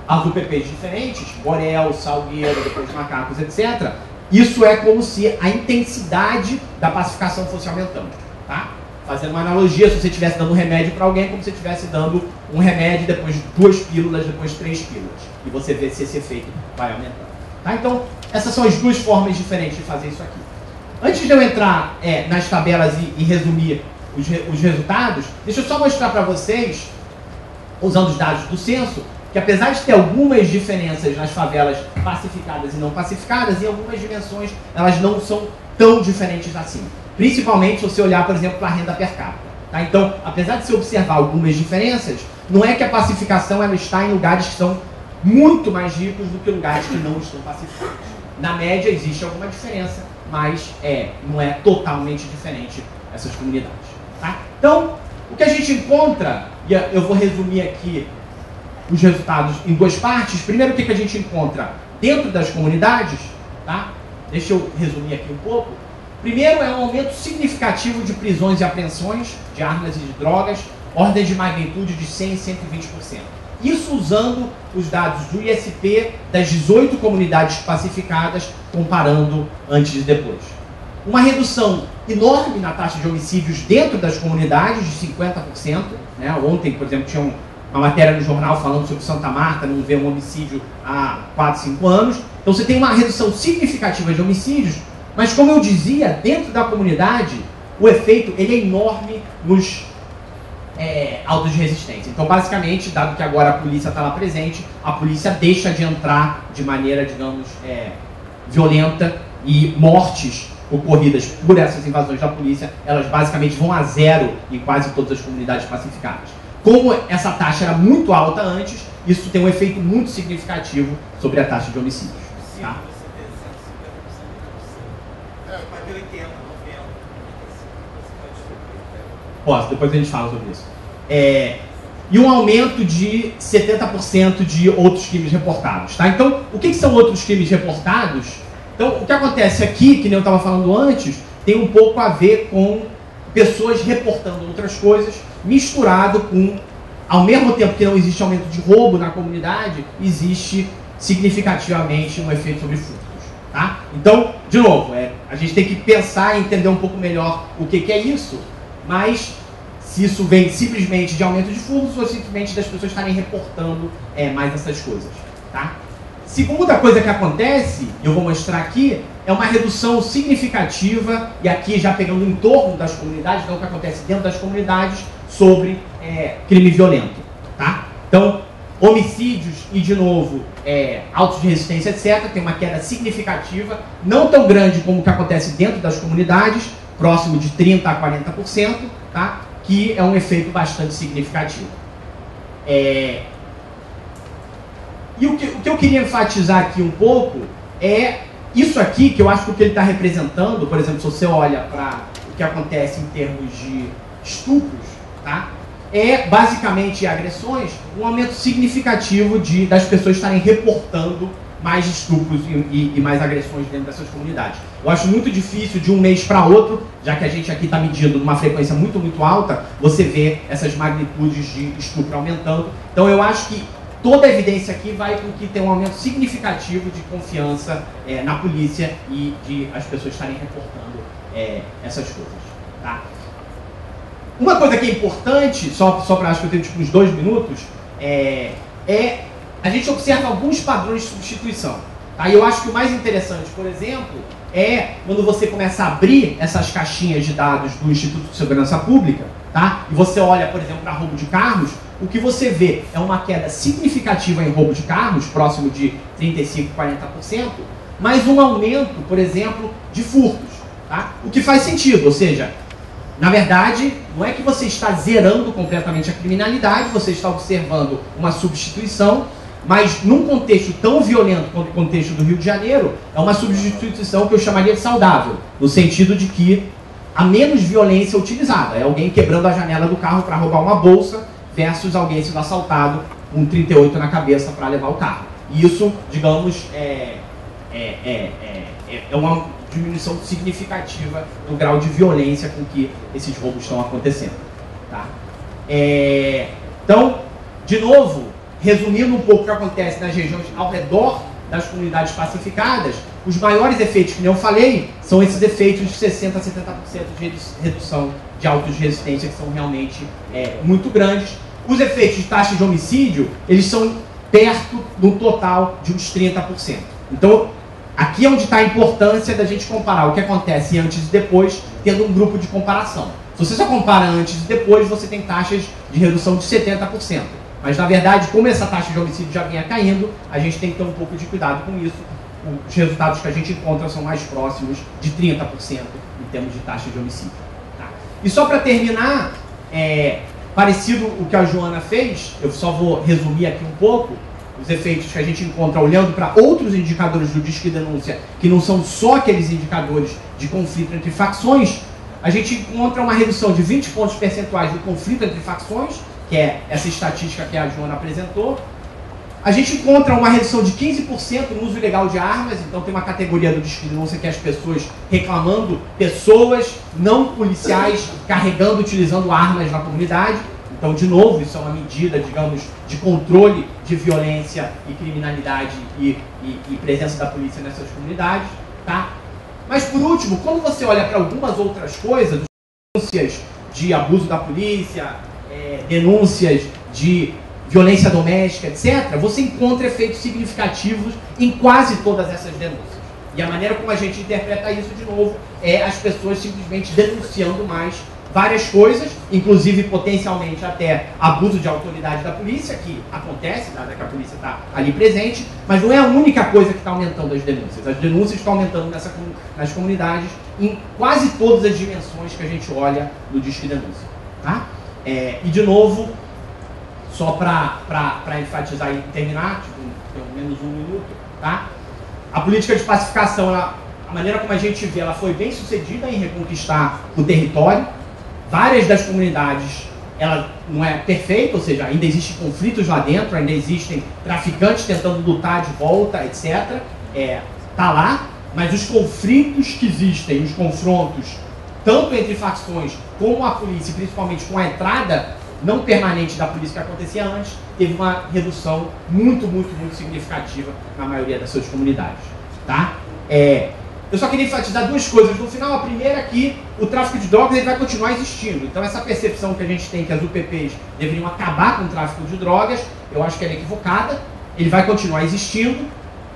as UPPs diferentes, Borel, Salgueiro, depois Macacos, etc., isso é como se a intensidade da pacificação fosse aumentando. Tá? Fazendo uma analogia, se você estivesse dando um remédio para alguém, como se você estivesse dando um remédio, depois 2 pílulas, depois 3 pílulas. E você vê se esse efeito vai aumentando. Tá? Então, essas são as duas formas diferentes de fazer isso aqui. Antes de eu entrar nas tabelas e resumir os resultados, deixa eu só mostrar para vocês, usando os dados do censo, que apesar de ter algumas diferenças nas favelas pacificadas e não pacificadas, em algumas dimensões elas não são tão diferentes assim. Principalmente se você olhar, por exemplo, para a renda per capita. Tá? Então, apesar de se observar algumas diferenças, não é que a pacificação ela está em lugares que são muito mais ricos do que lugares que não estão pacificados. Na média existe alguma diferença, mas não é totalmente diferente essas comunidades. Tá? Então, o que a gente encontra, e eu vou resumir aqui os resultados em duas partes. Primeiro, o que a gente encontra dentro das comunidades, tá? Deixa eu resumir aqui um pouco. Primeiro, é um aumento significativo de prisões e apreensões de armas e de drogas, ordem de magnitude de 100% e 120%. Isso usando os dados do ISP das 18 comunidades pacificadas, comparando antes e depois. Uma redução enorme na taxa de homicídios dentro das comunidades, de 50%. Né? Ontem, por exemplo, tinha uma matéria no jornal falando sobre Santa Marta, não vê um homicídio há 4, 5 anos. Então você tem uma redução significativa de homicídios, mas como eu dizia, dentro da comunidade, o efeito ele é enorme nos autos de resistência. Então, basicamente, dado que agora a polícia está lá presente, a polícia deixa de entrar de maneira, digamos, violenta, e mortes ocorridas por essas invasões da polícia, elas basicamente vão a zero em quase todas as comunidades pacificadas. Como essa taxa era muito alta antes, isso tem um efeito muito significativo sobre a taxa de homicídios. Tá? Posso, depois a gente fala sobre isso. E um aumento de 70% de outros crimes reportados. Tá? Então, o que são outros crimes reportados? Então, o que acontece aqui, que nem eu estava falando antes, tem um pouco a ver com pessoas reportando outras coisas, misturado com ao mesmo tempo que não existe aumento de roubo na comunidade, existe significativamente um efeito sobre furtos. Tá? Então, de novo, a gente tem que pensar e entender um pouco melhor o que é isso, mas se isso vem simplesmente de aumento de furtos ou simplesmente das pessoas estarem reportando mais essas coisas. Tá? Segunda coisa que acontece, eu vou mostrar aqui, é uma redução significativa, e aqui já pegando o entorno das comunidades, não o que acontece dentro das comunidades, sobre crime violento. Tá? Então, homicídios e, de novo, autos de resistência, etc., tem uma queda significativa, não tão grande como o que acontece dentro das comunidades, próximo de 30% a 40%, tá? Que é um efeito bastante significativo. E o que eu queria enfatizar aqui um pouco é isso aqui, que eu acho que o que ele está representando, por exemplo, se você olha para o que acontece em termos de estupros, tá? É basicamente agressões, um aumento significativo das pessoas estarem reportando mais estupros e mais agressões dentro dessas comunidades. Eu acho muito difícil de um mês para outro, já que a gente aqui está medindo numa frequência muito, muito alta, você vê essas magnitudes de estupro aumentando. Então eu acho que toda a evidência aqui vai com que tem um aumento significativo de confiança na polícia e de as pessoas estarem reportando essas coisas. Tá? Uma coisa que é importante, só para acho que eu tenho tipo uns 2 minutos, a gente observa alguns padrões de substituição. Tá? E eu acho que o mais interessante, por exemplo, é quando você começa a abrir essas caixinhas de dados do Instituto de Segurança Pública, tá? E você olha, por exemplo, para roubo de carros, o que você vê é uma queda significativa em roubo de carros, próximo de 35%, 40%, mas um aumento, por exemplo, de furtos. Tá? O que faz sentido, ou seja, na verdade, não é que você está zerando completamente a criminalidade, você está observando uma substituição, mas num contexto tão violento quanto o contexto do Rio de Janeiro, é uma substituição que eu chamaria de saudável, no sentido de que há menos violência utilizada. É alguém quebrando a janela do carro para roubar uma bolsa versus alguém sendo assaltado com um 38 na cabeça para levar o carro. E isso, digamos, é uma diminuição significativa do grau de violência com que esses roubos estão acontecendo. Tá? Então, de novo, resumindo um pouco o que acontece nas regiões ao redor das comunidades pacificadas, os maiores efeitos, que eu falei, são esses efeitos de 60% a 70% de redução de autos de resistência, que são realmente muito grandes. Os efeitos de taxa de homicídio, eles são perto do total de uns 30%. Então, aqui é onde está a importância da gente comparar o que acontece antes e depois, tendo um grupo de comparação. Se você só compara antes e depois, você tem taxas de redução de 70%. Mas, na verdade, como essa taxa de homicídio já vinha caindo, a gente tem que ter um pouco de cuidado com isso. Os resultados que a gente encontra são mais próximos de 30% em termos de taxa de homicídio. Tá? E só para terminar, parecido o que a Joana fez, eu só vou resumir aqui um pouco, os efeitos que a gente encontra olhando para outros indicadores do Disque Denúncia, que não são só aqueles indicadores de conflito entre facções, a gente encontra uma redução de 20 pontos percentuais do conflito entre facções, que é essa estatística que a Joana apresentou. A gente encontra uma redução de 15% no uso ilegal de armas, então tem uma categoria do Disque Denúncia que é as pessoas reclamando, pessoas não policiais carregando, utilizando armas na comunidade. Então, de novo, isso é uma medida, digamos, de controle de violência e criminalidade e presença da polícia nessas comunidades. Tá? Mas, por último, quando você olha para algumas outras coisas, denúncias de abuso da polícia, denúncias de violência doméstica, etc., você encontra efeitos significativos em quase todas essas denúncias. E a maneira como a gente interpreta isso, de novo, é as pessoas simplesmente denunciando mais várias coisas, inclusive potencialmente até abuso de autoridade da polícia, que acontece, dada que a polícia está ali presente, mas não é a única coisa que está aumentando as denúncias. As denúncias estão aumentando nas comunidades em quase todas as dimensões que a gente olha no Disque Denúncia. Tá? E, de novo, só para enfatizar e terminar, pelo menos 1 minuto, tá? A política de pacificação, a maneira como a gente vê, ela foi bem sucedida em reconquistar o território. Várias das comunidades, ela não é perfeita, ou seja, ainda existem conflitos lá dentro, ainda existem traficantes tentando lutar de volta, etc. Tá lá, mas os conflitos que existem, os confrontos, tanto entre facções como a polícia, principalmente com a entrada não permanente da polícia que acontecia antes, teve uma redução muito significativa na maioria das suas comunidades. Tá? Eu só queria enfatizar duas coisas no final. A primeira é que o tráfico de drogas ele vai continuar existindo. Então essa percepção que a gente tem que as UPPs deveriam acabar com o tráfico de drogas, eu acho que ela é equivocada. Ele vai continuar existindo.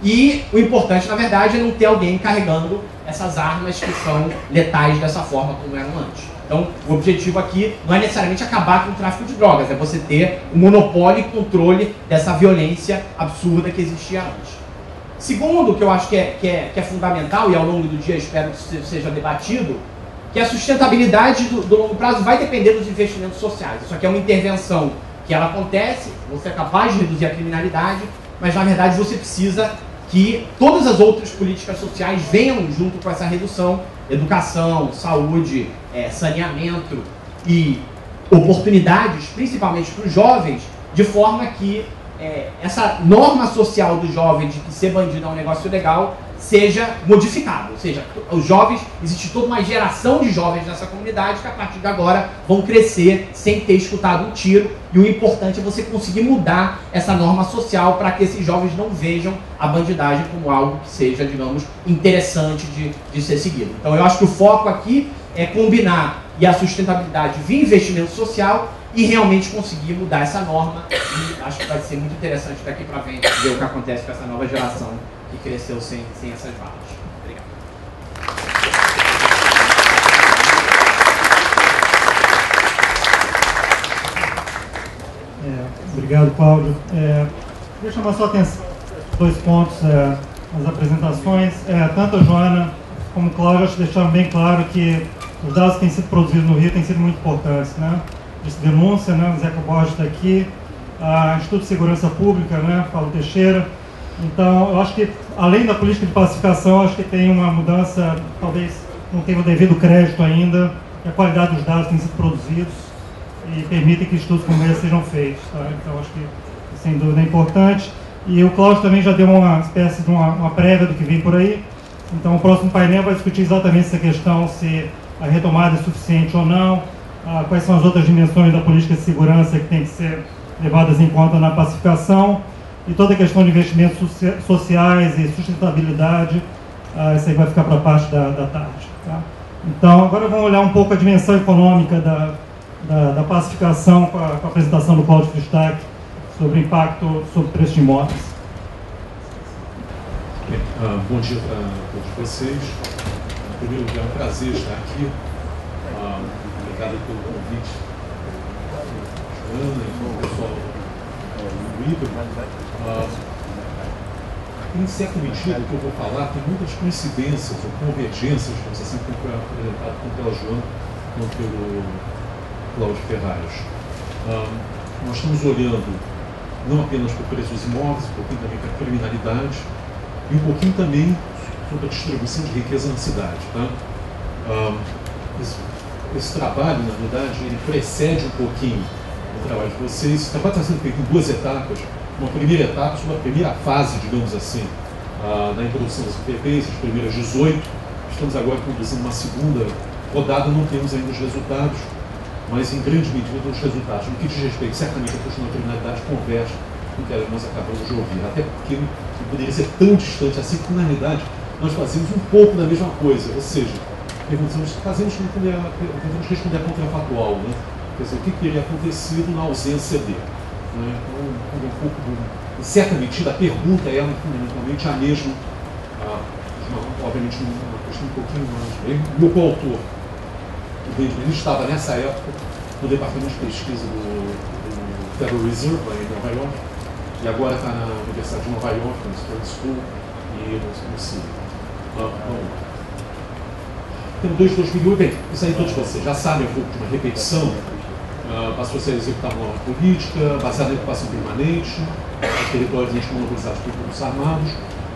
E o importante, na verdade, é não ter alguém carregando essas armas que são letais dessa forma como eram antes. Então, o objetivo aqui não é necessariamente acabar com o tráfico de drogas, é você ter o monopólio e controle dessa violência absurda que existia antes. Segundo, que eu acho que é fundamental, e ao longo do dia espero que seja debatido, que a sustentabilidade do longo prazo vai depender dos investimentos sociais. Isso aqui é uma intervenção que ela acontece, você é capaz de reduzir a criminalidade, mas na verdade você precisa que todas as outras políticas sociais venham junto com essa redução, educação, saúde, saneamento e oportunidades, principalmente para os jovens, de forma que essa norma social do jovem de que ser bandido é um negócio legal seja modificada. Ou seja, os jovens, existe toda uma geração de jovens nessa comunidade que a partir de agora vão crescer sem ter escutado um tiro, e o importante é você conseguir mudar essa norma social para que esses jovens não vejam a bandidagem como algo que seja, digamos, interessante de ser seguido. Então eu acho que o foco aqui é combinar e a sustentabilidade via investimento social e realmente conseguir mudar essa norma, e acho que vai ser muito interessante daqui para frente ver o que acontece com essa nova geração que cresceu sem essas balas. Obrigado. Obrigado, Cláudio. Queria chamar sua atenção para dois pontos nas apresentações. Tanto a Joana como o Cláudio acho que deixaram bem claro que os dados que têm sido produzidos no Rio têm sido muito importantes, né? Disse denúncia, né? O Zeca Borges está aqui, a Instituto de Segurança Pública, né? Paulo Teixeira. Então, eu acho que, além da política de pacificação, acho que tem uma mudança, talvez não tenha o devido crédito ainda, que a qualidade dos dados tem sido produzidos e permitem que estudos como esse sejam feitos. Tá? Então, acho que, sem dúvida, é importante. E o Cláudio também já deu uma espécie de uma prévia do que vem por aí. Então, o próximo painel vai discutir exatamente essa questão, se a retomada é suficiente ou não, quais são as outras dimensões da política de segurança que têm que ser levadas em conta na pacificação, e toda a questão de investimentos sociais e sustentabilidade, isso aí vai ficar para a parte da tarde. Tá? Então, agora vamos olhar um pouco a dimensão econômica da pacificação com a apresentação do Cláudio Fristac sobre o impacto sobre o preço de imóveis. Bem, bom dia para todos vocês. Em primeiro lugar, é um prazer estar aqui. Obrigado pelo convite. Joana e o pessoal do IBA. Em certa medida, o que eu vou falar tem muitas coincidências ou convergências, digamos assim, como foi apresentado tanto pela Joana quanto pelo Cláudio Ferraz. Nós estamos olhando não apenas para o preço dos imóveis, um pouquinho também para a criminalidade e um pouquinho também sobre a distribuição de riqueza na cidade. Tá? Esse trabalho, na verdade, ele precede um pouquinho o trabalho de vocês. Esse trabalho está sendo feito em duas etapas. Uma primeira etapa, sobre a primeira fase, digamos assim, da introdução das UPPs, as primeiras 18. Estamos agora conduzindo uma segunda rodada, não temos ainda os resultados, mas em grande medida os resultados. No que diz respeito, certamente, a questão da criminalidade converge com o que nós acabamos de ouvir, até porque não poderia ser tão distante assim, que na realidade nós fazemos um pouco da mesma coisa, ou seja, tentamos responder a contrafatual, né? Quer dizer, o que teria acontecido na ausência dele. Né? Então, em certa medida, a pergunta é fundamentalmente a mesma, obviamente uma questão um pouquinho mais. Meu coautor, o Benjamin, estava nessa época no departamento de pesquisa do Federal Reserve, lá em Nova York, e agora está na Universidade de Nova York, no Stern School e no CIE. Então, desde 2008, bem, isso aí todos vocês já sabem um pouco de uma repetição. Passou a ser executar uma nova política baseada em ocupação permanente, territórios monopolizados por grupos armados,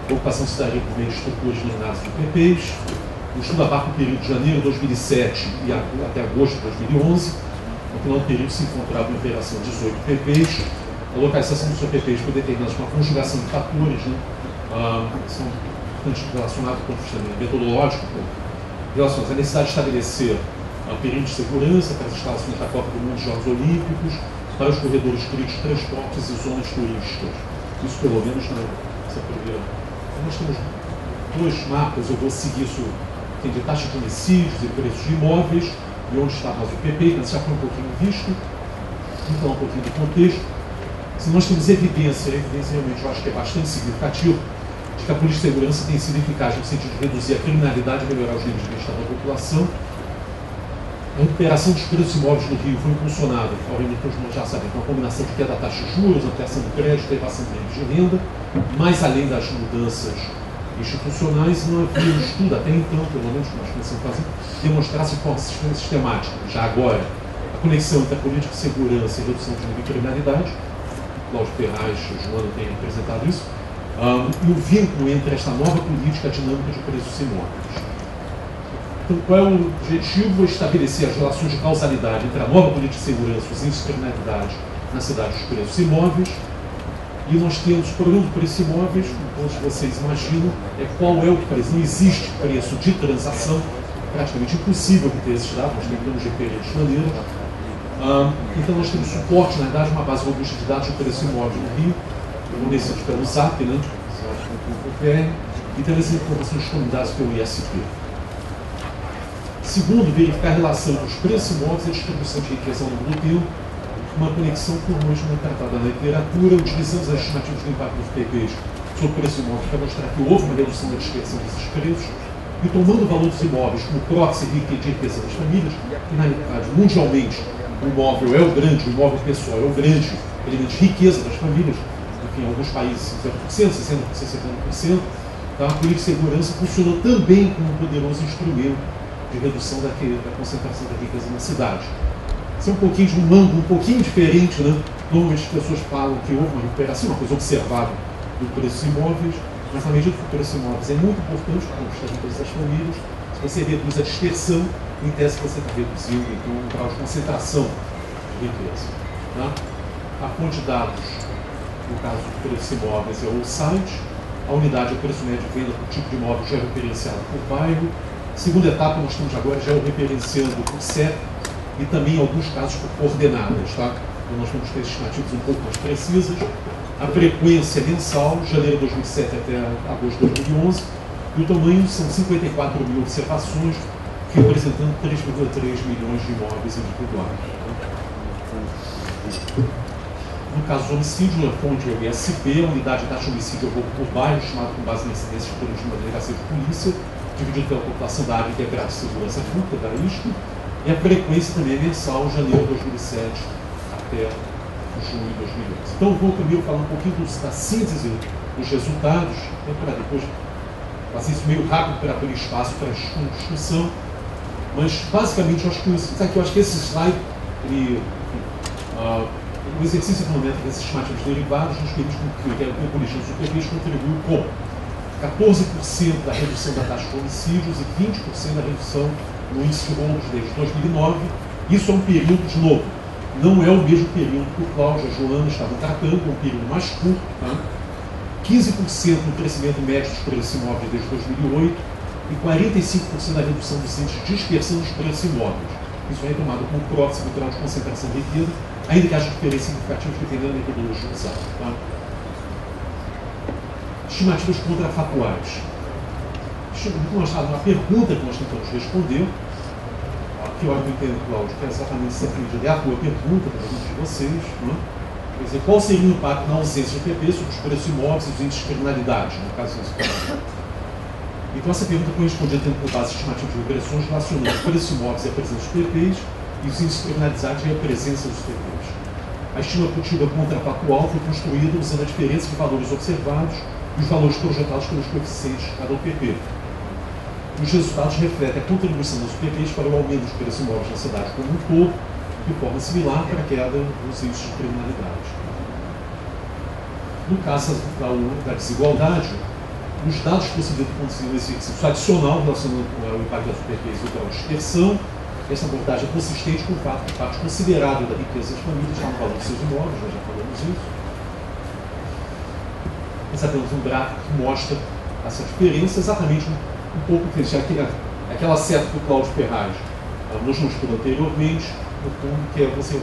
ocupação cidadã por meio de estruturas denominadas de PPs. O estudo abarca o período de janeiro de 2007 e até agosto de 2011. No final do período se encontrava em operação 18 PPs. A localização dos PPs foi determinada por uma conjugação de fatores, né? São relacionados com o sistema metodológico, relacionados à necessidade de estabelecer perímetro de segurança para as instalações da Copa do Mundo e Jogos Olímpicos, para os corredores críticos, transportes e zonas turísticas. Isso pelo menos nessa primeira. Então, nós temos dois mapas, eu vou seguir isso, tem de taxa de homicídios e preços de imóveis, e onde está mais o PP, mas já foi um pouquinho visto, então um pouquinho do contexto. Se nós temos evidência realmente eu acho que é bastante significativa, de que a política de segurança tem sido eficaz no sentido de reduzir a criminalidade e melhorar os níveis de bem-estar da população. A recuperação dos preços imóveis no Rio foi impulsionada, obviamente todos nós já sabemos, com a combinação de queda da taxa de juros, ampliação do crédito, elevação de níveis de renda, mas além das mudanças institucionais, não havia um estudo, até então, pelo menos que nós começamos a fazer, demonstrasse de forma sistemática, já agora, a conexão entre a política de segurança e a redução de nível de criminalidade. Cláudio Ferraz e Joana têm apresentado isso, e o vínculo entre esta nova política e a dinâmica de preços imóveis. Então, qual é o objetivo? É estabelecer as relações de causalidade entre a nova política de segurança e os índices de criminalidade na cidade dos preços imóveis. E nós temos o problema do preço imóveis, como todos vocês imaginam, é qual é o preço. Não existe preço de transação, praticamente impossível de ter esses dados, nós temos diferentes maneiras. Então nós temos suporte, na verdade, uma base robusta de dados de preço imóvel no Rio, fornecidos pelo ZAP, né? E também as informações disponibilizadas pelo ISP. Segundo, verificar a relação entre os preços imóveis e a distribuição de riqueza ao longo do tempo, uma conexão formalmente não tratada na literatura. Utilizamos as estimativas do impacto dos PPs sobre o preço imóvel para mostrar que houve uma redução da dispersão desses preços, e tomando o valor dos imóveis como proxy de riqueza das famílias, que na realidade, mundialmente, o imóvel é o grande, o imóvel pessoal é o grande elemento de riqueza das famílias, enfim, em alguns países 50%, 60%, 70%, tá? A política de segurança funcionou também como um poderoso instrumento de redução da concentração da riqueza na cidade. Isso é um pouquinho de um ângulo um pouquinho diferente, né? Normalmente as pessoas falam que houve uma recuperação, uma coisa observável do preço imóveis, mas na medida que o preço imóveis é muito importante para a riqueza das famílias, se você reduz a dispersão, em tese você está reduzindo então, um grau de concentração de riqueza. Tá? A fonte de dados, no caso do preço imóveis, é o site. A unidade é o preço médio de venda por tipo de imóvel já é referenciado por bairro. Segunda etapa, nós estamos agora já referenciando por CEP e também, em alguns casos, por coordenadas. Tá? Então, nós vamos ter estimativas um pouco mais precisas. A frequência mensal, janeiro de 2007 até agosto de 2011, e o tamanho são 54 mil observações, representando 3,3 milhões de imóveis individuais. No caso do homicídio, a fonte é o ISP, a unidade de taxa de homicídio é por bairro, chamado com base na incidência de uma delegacia de polícia, dividido pela população da área integrada de segurança pública, da ISP, e a frequência também é mensal, janeiro de 2007 até junho de 2011. Então, eu vou primeiro falar um pouquinho da síntese dos resultados, para depois fazer isso meio rápido para abrir espaço para a discussão, mas basicamente eu acho que esse slide, o exercício econômico desses estimativos derivados nos permite que a política dos superfícies contribuiu com 14% da redução da taxa de homicídios e 20% da redução no índice de roubos desde 2009. Isso é um período, de novo, não é o mesmo período que o Cláudio e a Joana estavam tratando, é um período mais curto. Tá? 15% no crescimento médio dos preços imóveis desde 2008 e 45% da redução dos índices de dispersão dos preços imóveis. Isso é retomado como próximo grau de concentração de riqueza, ainda que haja diferenças significativas dependendo da metodologia usada. Tá? Estimativas contrafatuais. Uma pergunta que nós tentamos responder, que eu entendo, Cláudio, que é exatamente essa é a tua pergunta para muitos de vocês, né? Quer dizer, qual seria o impacto na ausência de PP sobre os preços imóveis e os índices de criminalidade, no caso desse caso? Então, essa pergunta foi respondida tendo por base estimativa de regressões relacionando os preços imóveis e a presença dos PPs e os índices de criminalidade e a presença dos PPs. A estimativa contrafatual foi construída usando a diferença de valores observados e os valores projetados pelos coeficientes de cada UPP. Os resultados refletem a contribuição dos PPs para o aumento dos preços imóveis na cidade como um todo, de forma similar para a queda dos índices de criminalidade. No caso da desigualdade, os dados possibilitam conduzir um exercício adicional relacionado com o impacto das PPs e o grau de dispersão. Essa abordagem é consistente com o fato que parte considerável da riqueza das famílias está no valor dos seus imóveis, nós já falamos isso. Nós temos um gráfico que mostra essa diferença, exatamente um pouco que aquela seta do Cláudio Ferraz nos mostrou anteriormente, no fundo, que é você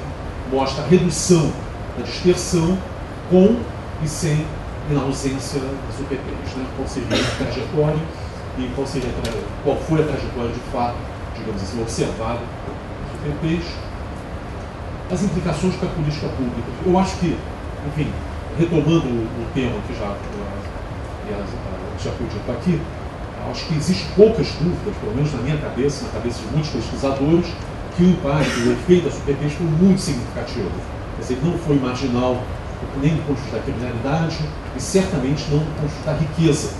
mostra a redução da dispersão com e sem e na ausência das UPPs, né? Qual seria a trajetória e qual foi a trajetória de fato, digamos assim, observada das UPPs, as implicações para a política pública. Eu acho que, enfim, retomando o tema que já foi dito aqui, acho que existem poucas dúvidas, pelo menos na minha cabeça, na cabeça de muitos pesquisadores, que o impacto, o efeito das UPPs foi muito significativo. Quer dizer, não foi marginal nem do ponto de vista da criminalidade e certamente não do ponto de vista da riqueza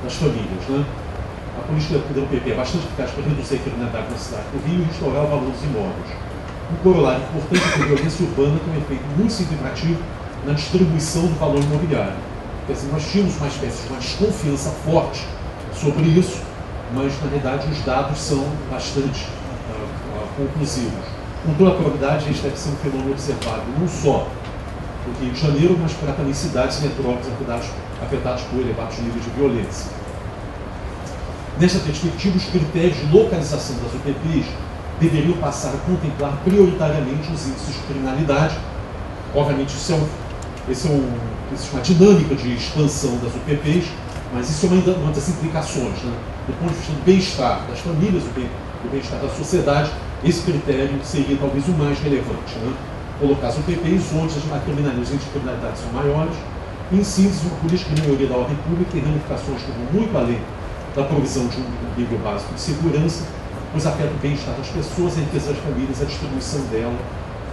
das famílias, né? A política da UPP é bastante eficaz para reduzir a criminalidade na cidade do Rio e restaurar o valor dos imóveis. Um corolário importante é que a violência urbana tem um efeito muito significativo na distribuição do valor imobiliário. Quer dizer, nós tínhamos uma espécie de uma desconfiança forte sobre isso, mas na realidade os dados são bastante conclusivos. Com toda a probabilidade, este deve ser um fenômeno observado não só no Rio de Janeiro, mas para também cidades e metrópoles afetadas por elevados níveis de violência. Nesta perspectiva, os critérios de localização das UPPs deveriam passar a contemplar prioritariamente os índices de criminalidade. Obviamente, isso é uma dinâmica de expansão das UPPs, mas isso é uma das implicações, né? Do ponto de vista do bem-estar das famílias, do bem-estar da sociedade, esse critério seria talvez o mais relevante, né? Colocar as UPPs onde os índices de criminalidade são maiores. Em síntese, uma política de melhoria da ordem pública tem ramificações que vão muito além da provisão de um nível básico de segurança, pois afeta o bem-estar das pessoas, a riqueza das famílias, a distribuição dela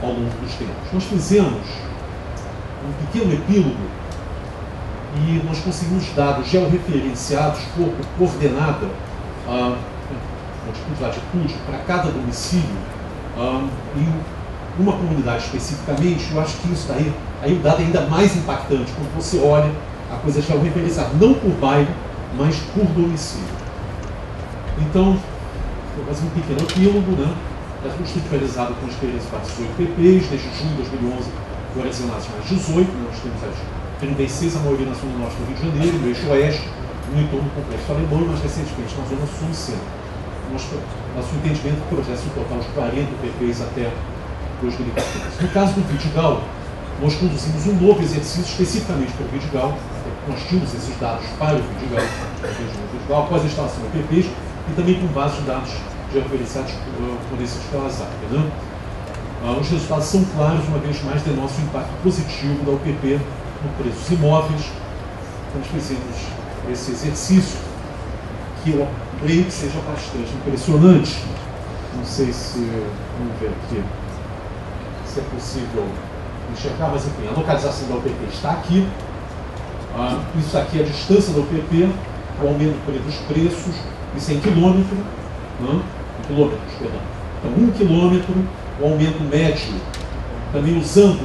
ao longo dos tempos. Nós fizemos um pequeno epílogo e nós conseguimos dados georreferenciados por coordenada de latitude para cada domicílio em uma comunidade especificamente. Eu acho que isso daí, aí o dado é ainda mais impactante quando você olha a coisa georreferenciada, não por bairro, mas por domicílio. Então, vou fazer um pequeno epílogo, né? Nós temos realizado com experiência para 18 PPs, desde junho de 2011 foram acionadas mais 18, né? Nós temos as 36, a maioria na zona norte do Rio de Janeiro, no eixo oeste, no entorno do complexo alemão e mais recentemente na zona sul e centro. Nosso entendimento projeta um total de 40 PPs até 2014. No caso do Vidigal, nós conduzimos um novo exercício especificamente para o Vidigal, nós tínhamos esses dados para o Vidigal, após a instalação do PPs, e também com base de dados georreferenciados fornecidos pela ZAP. Né? Os resultados são claros, uma vez mais, demonstram o impacto positivo da UPP no preço dos imóveis. Nós fizemos esse exercício, que eu creio que seja bastante impressionante. Não sei se, vamos ver aqui, se é possível enxergar, mas enfim, a localização da UPP está aqui. Isso aqui é a distância da UPP, o aumento dos preços, isso é em quilômetro, né? Quilômetros, perdão. Então, 1 quilômetro, o aumento médio, também usando,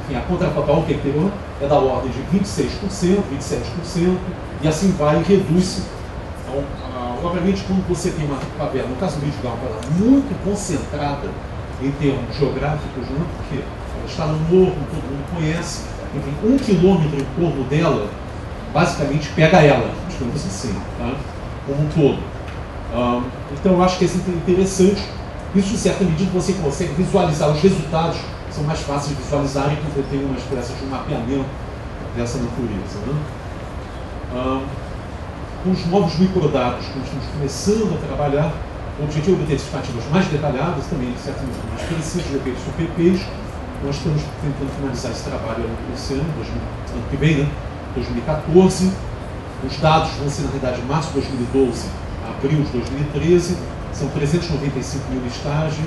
enfim, a contrafatual que é da ordem de 26%, 27%, e assim vai e reduz-se. Então, obviamente, quando você tem uma favela, no caso do Vidigal, uma favela muito concentrada em termos geográficos, né? Porque ela está no morro, todo mundo conhece, enfim, 1 quilômetro em torno dela, basicamente pega ela, digamos assim, tá? Como um todo. Então, eu acho que é interessante. Isso, em certa medida, você consegue visualizar os resultados, são mais fáceis de visualizar e você tem uma espécie de um mapeamento dessa natureza. Né? Com os novos microdados que nós estamos começando a trabalhar, o objetivo é obter estimativas mais detalhadas, também certamente mais precisas de efeitos PPs. Nós estamos tentando finalizar esse trabalho esse ano que vem, né? 2014. Os dados vão ser, na realidade, de março de 2012 a abril de 2013. São 395 mil estágios.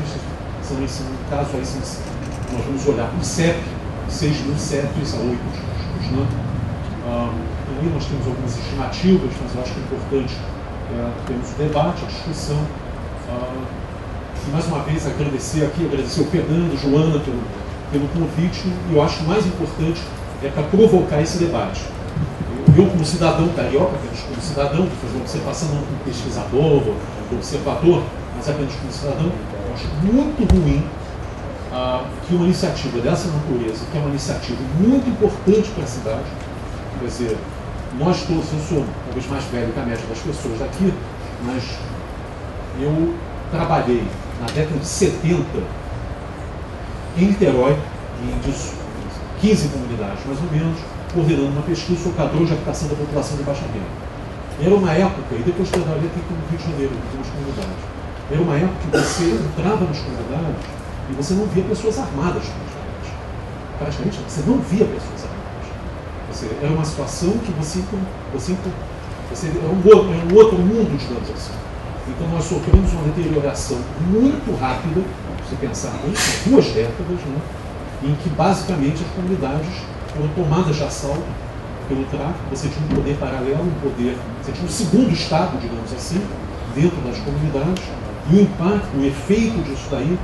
No caso, aí, nós vamos olhar por CEP, 6 mil CEPs a 8 dígitos. Né? Aí nós temos algumas estimativas, mas eu acho que é importante termos o debate, a discussão. E, mais uma vez, agradecer o Fernando, Joana, pelo convite. E eu acho que o mais importante é para provocar esse debate. Eu, como cidadão carioca, apenas como cidadão, vou fazer uma observação, não como pesquisador, como observador, mas apenas como cidadão, eu acho muito ruim que uma iniciativa dessa natureza, que é uma iniciativa muito importante para a cidade, quer dizer, nós todos, eu sou talvez mais velho que a média das pessoas daqui, mas eu trabalhei na década de 70, em Niterói, em 15 comunidades mais ou menos, coordenando uma pesquisa sobre padrões de habitação da população de baixa renda. Era uma época, e depois trabalhei aqui no Rio de Janeiro, em algumas comunidades, era uma época que você entrava nas comunidades e você não via pessoas armadas praticamente. Praticamente você não via pessoas armadas. Era uma situação que era um outro mundo, digamos assim. Então nós sofremos uma deterioração muito rápida, se pensar em 2 décadas, né, em que basicamente as comunidades foram tomadas de assalto pelo tráfico. Você tinha um poder paralelo, você tinha um segundo Estado, digamos assim, dentro das comunidades, e o impacto, o efeito disso daí,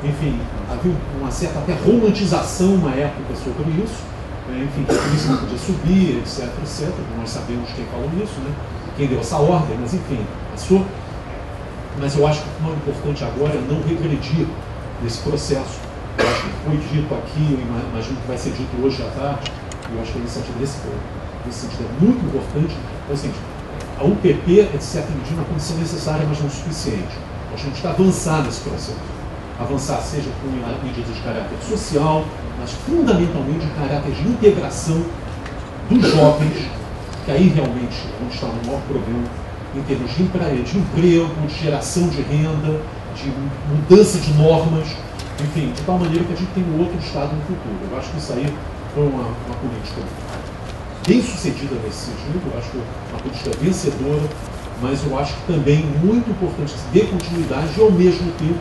enfim, havia uma certa até romantização na época sobre isso, enfim, que a polícia não podia subir, etc, etc, nós sabemos quem falou isso, né, quem deu essa ordem, mas enfim, passou. Mas eu acho que o mais importante agora é não regredir nesse processo. Eu acho que foi dito aqui, eu imagino que vai ser dito hoje à tarde, e eu acho que a iniciativa nesse sentido é muito importante. É o seguinte, a UPP é, de certa medida, uma condição necessária, mas não suficiente. Nós temos que avançar nesse processo. Avançar seja com medidas de caráter social, mas fundamentalmente de caráter de integração dos jovens, que aí realmente é onde está o maior problema em termos de emprego, de geração de renda, de mudança de normas, enfim, de tal maneira que a gente tem um outro Estado no futuro. Eu acho que isso aí foi uma política bem sucedida nesse sentido, eu acho que uma política vencedora, mas eu acho que também muito importante que se dê continuidade e, ao mesmo tempo,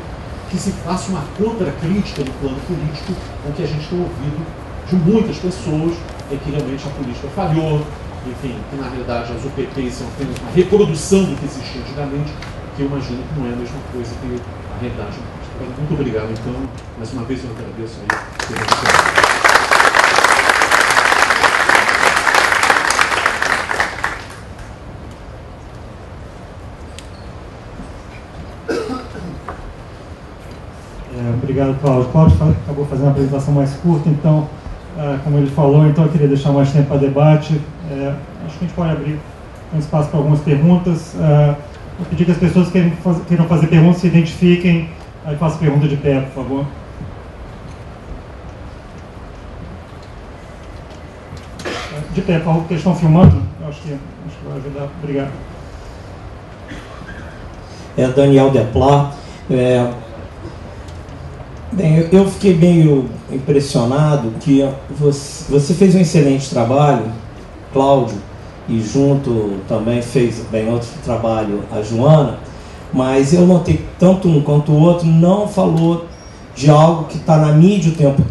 que se faça uma contracrítica no plano político, o que a gente tem ouvido de muitas pessoas, é que realmente a política falhou, enfim, que na realidade as UPPs são apenas uma reprodução do que existia antigamente, que eu imagino que não é a mesma coisa que a realidade. Muito obrigado, então, mais uma vez eu agradeço aí. Obrigado, Cláudio. Cláudio acabou fazendo uma apresentação mais curta, então, como ele falou, então eu queria deixar mais tempo para debate. Acho que a gente pode abrir um espaço para algumas perguntas. Vou pedir que as pessoas que queiram fazer perguntas se identifiquem. Aí faça pergunta de pé, por favor. De pé, por favor, porque eles estão filmando. Acho que vai ajudar. Obrigado. Daniel Deplat. Bem, eu fiquei meio impressionado que você fez um excelente trabalho, Cláudio, e junto também fez bem outro trabalho a Joana, mas eu notei que tanto um quanto o outro não falou de algo que está na mídia o tempo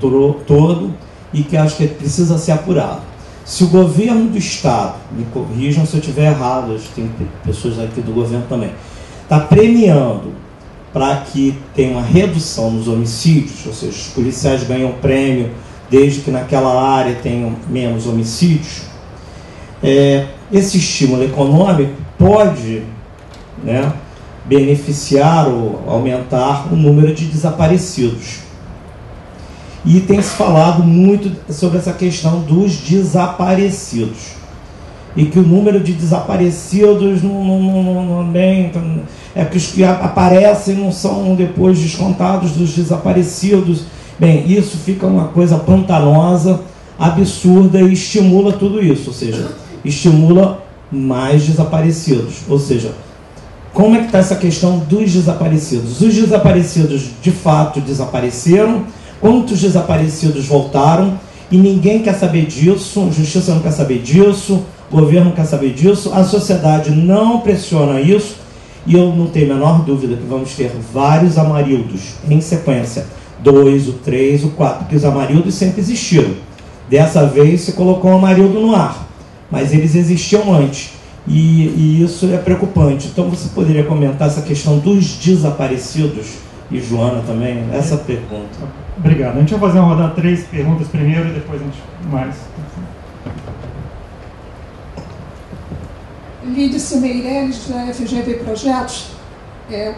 todo e que acho que precisa ser apurado. Se o governo do Estado, me corrijam se eu estiver errado, tem pessoas aqui do governo também, está premiando para que tenha uma redução nos homicídios, ou seja, os policiais ganham prêmio desde que naquela área tenham menos homicídios, esse estímulo econômico pode, né, beneficiar ou aumentar o número de desaparecidos. E tem se falado muito sobre essa questão dos desaparecidos. E que o número de desaparecidos é que os que aparecem não são depois descontados dos desaparecidos. Bem, isso fica uma coisa pantanosa, absurda e estimula tudo isso, ou seja, estimula mais desaparecidos. Ou seja, como é que está essa questão dos desaparecidos? Os desaparecidos de fato desapareceram, quantos desaparecidos voltaram e ninguém quer saber disso, a justiça não quer saber disso, o governo não quer saber disso, a sociedade não pressiona isso e eu não tenho a menor dúvida que vamos ter vários Amarildos em sequência, 2, o 3, o 4, porque os Amarildos sempre existiram. Dessa vez se colocou o Amarildo no ar, mas eles existiam antes e isso é preocupante. Então você poderia comentar essa questão dos desaparecidos e Joana também, essa pergunta. Obrigado. A gente vai fazer uma rodada 3 perguntas primeiro e depois a gente mais. Lídice Meirelles, da FGV Projetos.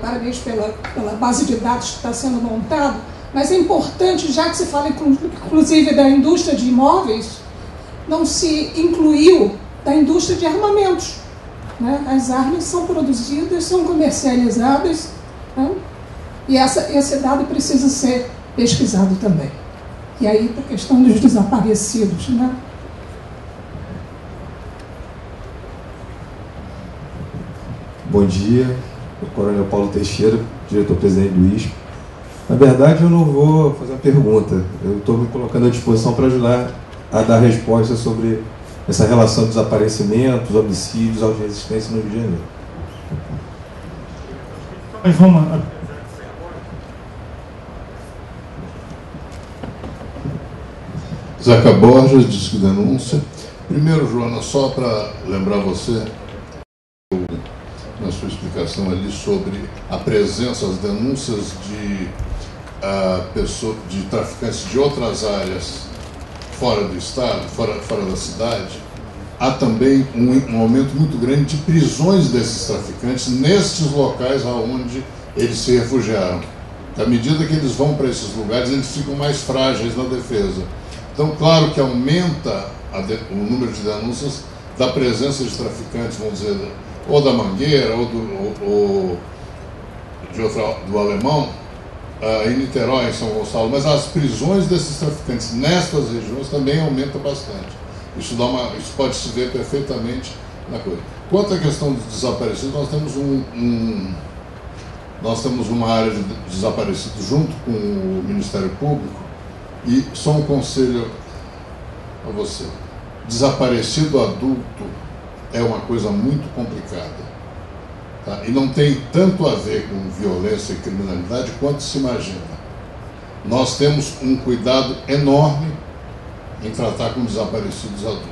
Parabéns pela base de dados que está sendo montada, mas é importante, já que se fala inclusive da indústria de imóveis, não se incluiu da indústria de armamentos. Né? As armas são produzidas, são comercializadas, né? E esse dado precisa ser pesquisado também. E aí, a questão dos desaparecidos, né? Bom dia, o Coronel Paulo Teixeira, diretor-presidente do ISP. Na verdade, eu não vou fazer uma pergunta, eu estou me colocando à disposição para ajudar a dar resposta sobre essa relação de desaparecimentos, homicídios, autos de resistência no Rio de Janeiro. Mais uma. Zeca Borges, Disque Denúncia. Primeiro, Joana, só para lembrar você, na sua explicação ali sobre a presença, as denúncias de traficantes de outras áreas fora do estado, fora da cidade, há também um aumento muito grande de prisões desses traficantes nestes locais aonde eles se refugiaram. À medida que eles vão para esses lugares, eles ficam mais frágeis na defesa. Então, claro que aumenta o número de denúncias da presença de traficantes, vamos dizer, ou da Mangueira, ou do Alemão, em Niterói, em São Gonçalo, mas as prisões desses traficantes nestas regiões também aumentam bastante. Isso pode se ver perfeitamente na coisa. Quanto à questão dos desaparecidos, nós temos uma área de desaparecidos junto com o Ministério Público, e só um conselho a você. Desaparecido adulto é uma coisa muito complicada, tá? E não tem tanto a ver com violência e criminalidade quanto se imagina. Nós temos um cuidado enorme em tratar com desaparecidos adultos,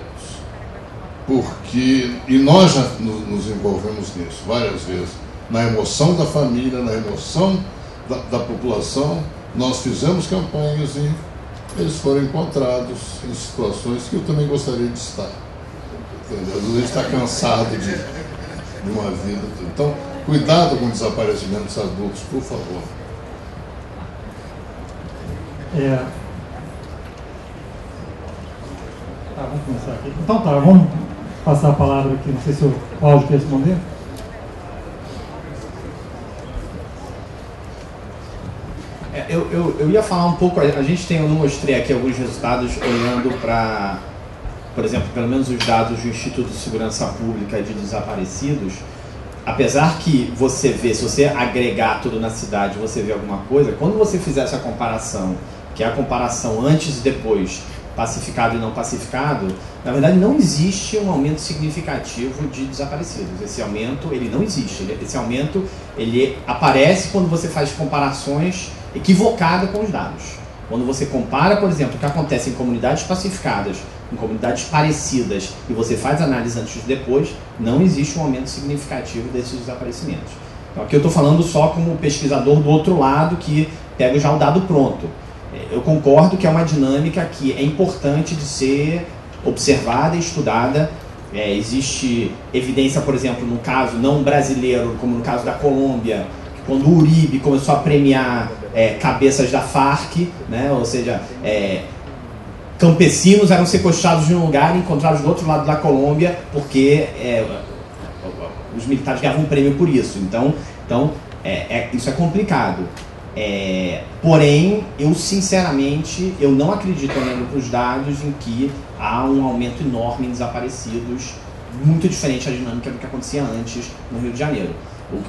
e nós já nos envolvemos nisso várias vezes, na emoção da família, na emoção da população. Nós fizemos campanhas e eles foram encontrados em situações que eu também gostaria de estar. Entendeu? Às vezes a gente está cansado de uma vida. Então, cuidado com desaparecimentos adultos, por favor. Vamos começar aqui. Então tá, vamos passar a palavra aqui. Não sei se o Cláudio quer responder. Eu ia falar um pouco, eu não mostrei aqui alguns resultados olhando para, por exemplo, pelo menos os dados do Instituto de Segurança Pública de desaparecidos. Apesar que você vê, se você agregar tudo na cidade, você vê alguma coisa, quando você fizer essa comparação, que é a comparação antes e depois, pacificado e não pacificado, na verdade não existe um aumento significativo de desaparecidos. Esse aumento, ele não existe. Esse aumento, ele aparece quando você faz comparações equivocadas com os dados. Quando você compara, por exemplo, o que acontece em comunidades pacificadas, em comunidades parecidas, e você faz análise antes e depois, não existe um aumento significativo desses desaparecimentos. Então aqui eu estou falando só como pesquisador do outro lado, que pega já o dado pronto. Eu concordo que é uma dinâmica que é importante de ser observada e estudada. Existe evidência, por exemplo, no caso não brasileiro, como no caso da Colômbia, que quando o Uribe começou a premiar cabeças da Farc, né, ou seja, campesinos eram sequestrados de um lugar e encontrados do outro lado da Colômbia, porque os militares ganhavam um prêmio por isso. Então isso é complicado. Porém, eu sinceramente, eu não acredito, olhando para os dados, em que há um aumento enorme em desaparecidos, muito diferente da dinâmica do que acontecia antes no Rio de Janeiro.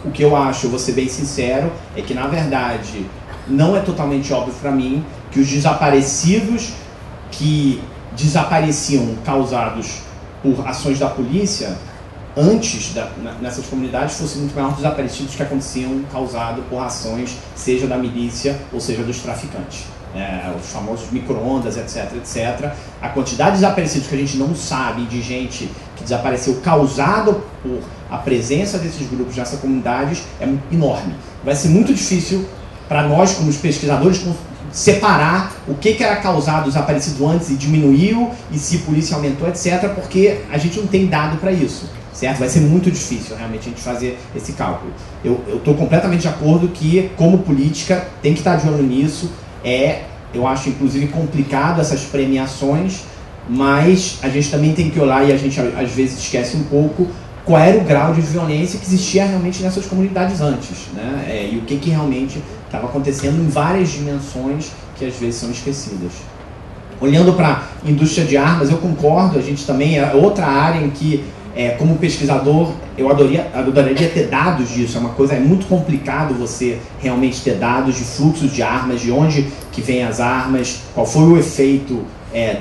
O que eu acho, eu vou ser bem sincero, é que na verdade não é totalmente óbvio para mim que os desaparecidos que desapareciam causados por ações da polícia antes nessas comunidades fossem muito maiores desaparecidos que aconteciam causados por ações, seja da milícia ou seja dos traficantes. Os famosos micro-ondas, etc. A quantidade de desaparecidos que a gente não sabe, de gente que desapareceu causado por a presença desses grupos nessas comunidades, é enorme. Vai ser muito difícil para nós, como os pesquisadores, separar o que era causado desaparecido antes e diminuiu, e se a polícia aumentou, etc., porque a gente não tem dado para isso. Certo? Vai ser muito difícil realmente a gente fazer esse cálculo. Eu estou completamente de acordo que, como política, tem que estar de olho nisso. Eu acho, inclusive, complicado essas premiações, mas a gente também tem que olhar, e a gente às vezes esquece um pouco, qual era o grau de violência que existia realmente nessas comunidades antes, né? E o que realmente estava acontecendo em várias dimensões que às vezes são esquecidas. Olhando para a indústria de armas, eu concordo, a gente também é outra área em que, como pesquisador, eu adoraria ter dados disso. É muito complicado você realmente ter dados de fluxos de armas, de onde que vêm as armas, qual foi o efeito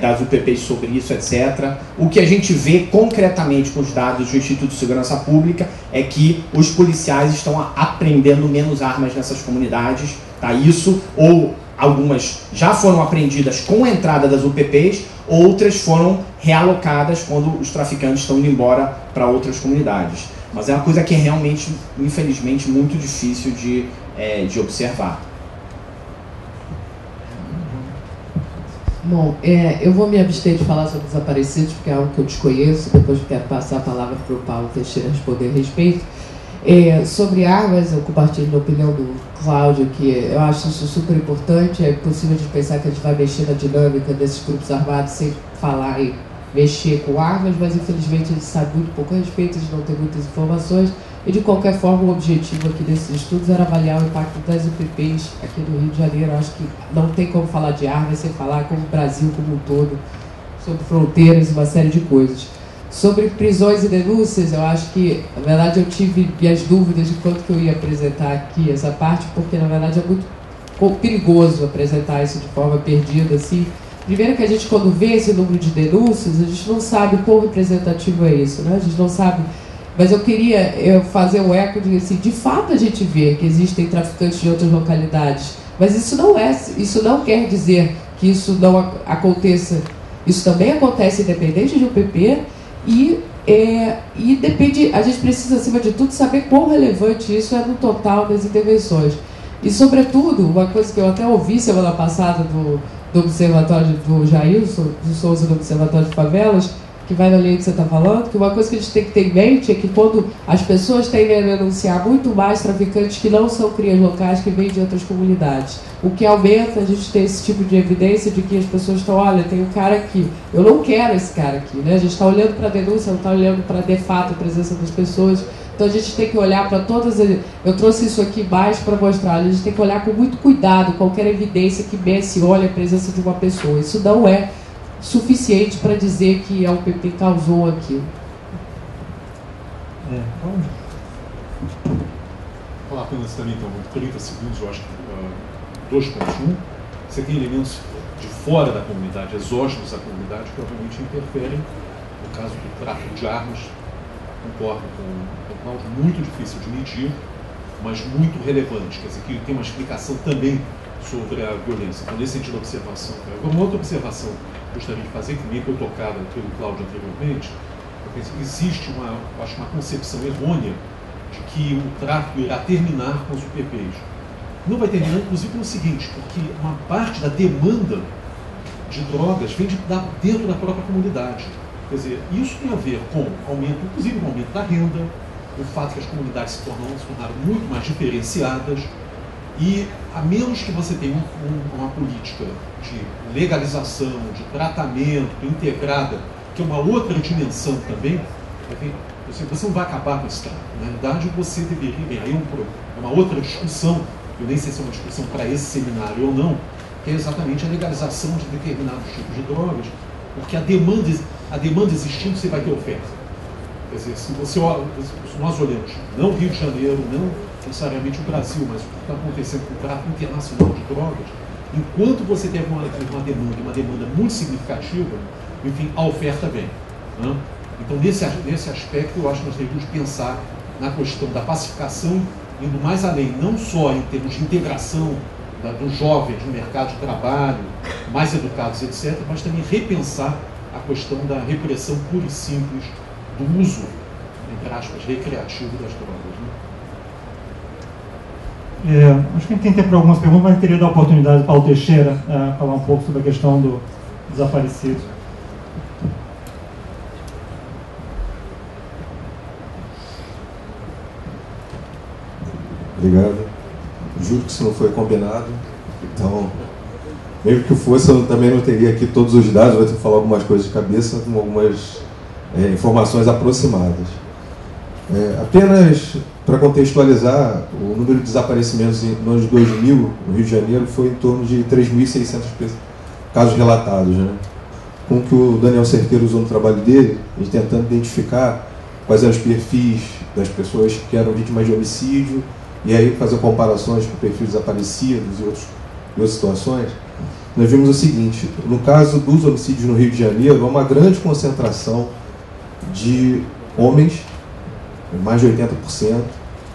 das UPPs sobre isso, etc. O que a gente vê concretamente com os dados do Instituto de Segurança Pública é que os policiais estão apreendendo menos armas nessas comunidades, tá? Isso, ou algumas já foram apreendidas com a entrada das UPPs, outras foram realocadas quando os traficantes estão indo embora para outras comunidades. Mas é uma coisa que é realmente, infelizmente, muito difícil de observar. Bom, eu vou me abster de falar sobre desaparecidos, porque é algo que eu desconheço, depois quero passar a palavra para o Paulo Teixeira responder a respeito. Sobre armas, eu compartilho a opinião do Cláudio, que eu acho isso super importante. É impossível de pensar que a gente vai mexer na dinâmica desses grupos armados sem falar e mexer com armas, mas infelizmente a gente sabe muito pouco a respeito, a gente não tem muitas informações, e de qualquer forma o objetivo aqui desses estudos era avaliar o impacto das UPPs aqui no Rio de Janeiro. Eu acho que não tem como falar de armas sem falar como o Brasil como um todo, sobre fronteiras e uma série de coisas. Sobre prisões e denúncias, eu acho que, na verdade, eu tive minhas dúvidas de quanto que eu ia apresentar aqui essa parte, porque, na verdade, é muito perigoso apresentar isso de forma perdida, assim. Primeiro que a gente, quando vê esse número de denúncias, a gente não sabe quão representativo é isso, né? A gente não sabe. Mas eu queria fazer um eco de, assim, de fato a gente vê que existem traficantes de outras localidades, mas isso não quer dizer que isso não aconteça. Isso também acontece independente de UPP, e depende, a gente precisa, acima de tudo, saber quão relevante isso é no total das intervenções. E, sobretudo, uma coisa que eu até ouvi semana passada do Observatório do Jailson de Souza, do Observatório de Favelas, que vai na linha que você está falando, que uma coisa que a gente tem que ter em mente é que quando as pessoas tendem a denunciar muito mais traficantes que não são crias locais, que vêm de outras comunidades. O que aumenta a gente ter esse tipo de evidência de que as pessoas estão, olha, tem um cara aqui, eu não quero esse cara aqui, né? A gente está olhando para a denúncia, não está olhando para, de fato, a presença das pessoas. Então a gente tem que olhar para todas as... Eu trouxe isso aqui mais para mostrar, a gente tem que olhar com muito cuidado qualquer evidência que meça, olha a presença de uma pessoa. Isso não é suficiente para dizer que a UPP causou aquilo. Vou falar apenas também, então, 30 segundos, eu acho que 2 pontos. Você tem elementos de fora da comunidade, exógenos da comunidade, que obviamente interferem. No caso do tráfico de armas, concordo com o Cláudio, muito difícil de medir, mas muito relevante. Quer dizer, que tem uma explicação também sobre a violência. Então, nesse sentido, a observação. Uma outra observação que eu gostaria de fazer, que meio foi tocada pelo Cláudio anteriormente, existe uma concepção errônea de que o tráfico irá terminar com os UPPs. Não vai terminar, inclusive, pelo seguinte, porque uma parte da demanda de drogas vem dentro da própria comunidade. Quer dizer, isso tem a ver com aumento, inclusive o aumento da renda, o fato que as comunidades se tornaram muito mais diferenciadas, e a menos que você tenha uma política de legalização, de tratamento integrada, que é uma outra dimensão também, você não vai acabar com esse tráfico. Na realidade, você deveria, aí é uma outra discussão, eu nem sei se é uma discussão para esse seminário ou não, que é exatamente a legalização de determinados tipos de drogas, porque a demanda existindo, você vai ter oferta. Quer dizer, se nós olhamos, não o Rio de Janeiro, não necessariamente o Brasil, mas o que está acontecendo com o tráfico internacional de drogas, enquanto você tem uma demanda muito significativa, enfim, a oferta vem. Né? Então, nesse aspecto, eu acho que nós deveríamos pensar na questão da pacificação, indo mais além, não só em termos de integração dos jovens no mercado de trabalho, mais educados, etc., mas também repensar a questão da repressão pura e simples do uso, entre aspas, recreativo das drogas. Né? Acho que a gente tem tempo para algumas perguntas, mas eu queria dar a oportunidade para o Paulo Teixeira falar um pouco sobre a questão do desaparecido. Obrigado. Juro que isso não foi combinado, então, mesmo que fosse, eu também não teria aqui todos os dados, vou ter que falar algumas coisas de cabeça, com algumas informações aproximadas. Apenas para contextualizar, o número de desaparecimentos no ano de 2000, no Rio de Janeiro, foi em torno de 3.600 casos relatados, né? Com o que o Daniel Cerqueira usou no trabalho dele, a gente tentando identificar quais eram os perfis das pessoas que eram vítimas de homicídio, e aí fazer comparações com perfis desaparecidos e outras situações. Nós vimos o seguinte: no caso dos homicídios no Rio de Janeiro, há uma grande concentração de homens, mais de 80%.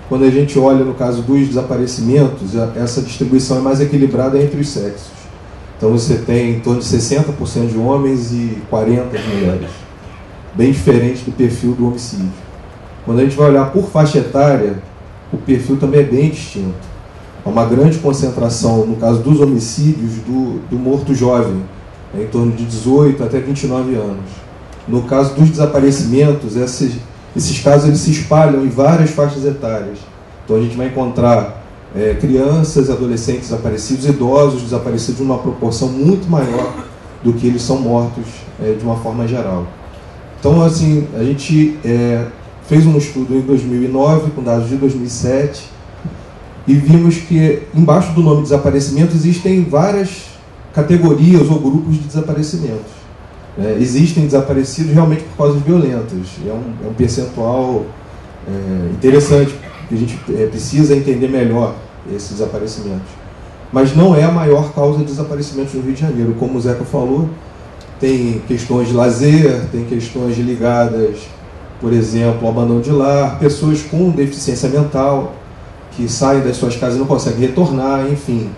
Quando a gente olha no caso dos desaparecimentos, essa distribuição é mais equilibrada entre os sexos. Então você tem em torno de 60% de homens e 40% de mulheres. Bem diferente do perfil do homicídio. Quando a gente vai olhar por faixa etária, o perfil também é bem distinto. Há uma grande concentração, no caso dos homicídios, do morto jovem, em torno de 18 até 29 anos. No caso dos desaparecimentos, esses casos eles se espalham em várias faixas etárias. Então a gente vai encontrar crianças, adolescentes desaparecidos, idosos desaparecidos em uma proporção muito maior do que eles são mortos de uma forma geral. Então, assim, a gente fez um estudo em 2009, com dados de 2007, e vimos que embaixo do nome desaparecimento existem várias categorias ou grupos de desaparecimentos. Existem desaparecidos realmente por causas violentas. É um percentual interessante, que a gente precisa entender melhor esses desaparecimentos. Mas não é a maior causa de desaparecimentos no Rio de Janeiro. Como o Zeca falou, tem questões de lazer, tem questões ligadas, por exemplo, ao abandono de lar, pessoas com deficiência mental, que saem das suas casas e não conseguem retornar, enfim.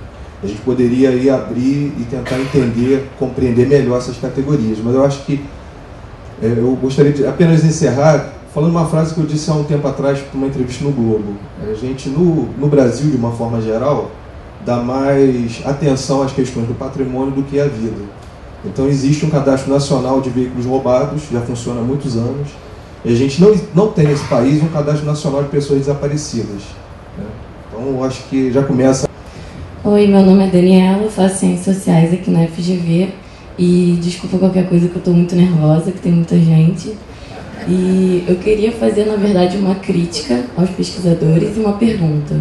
A gente poderia aí abrir e tentar entender, compreender melhor essas categorias. Mas eu acho que eu gostaria de apenas encerrar falando uma frase que eu disse há um tempo atrás para uma entrevista no Globo. A gente, no Brasil, de uma forma geral, dá mais atenção às questões do patrimônio do que à vida. Então existe um cadastro nacional de veículos roubados, já funciona há muitos anos, e a gente não tem nesse país um cadastro nacional de pessoas desaparecidas. Então eu acho que já começa. Oi, meu nome é Daniela, faço Ciências Sociais aqui na FGV, e desculpa qualquer coisa que eu estou muito nervosa, que tem muita gente. E eu queria fazer, na verdade, uma crítica aos pesquisadores e uma pergunta.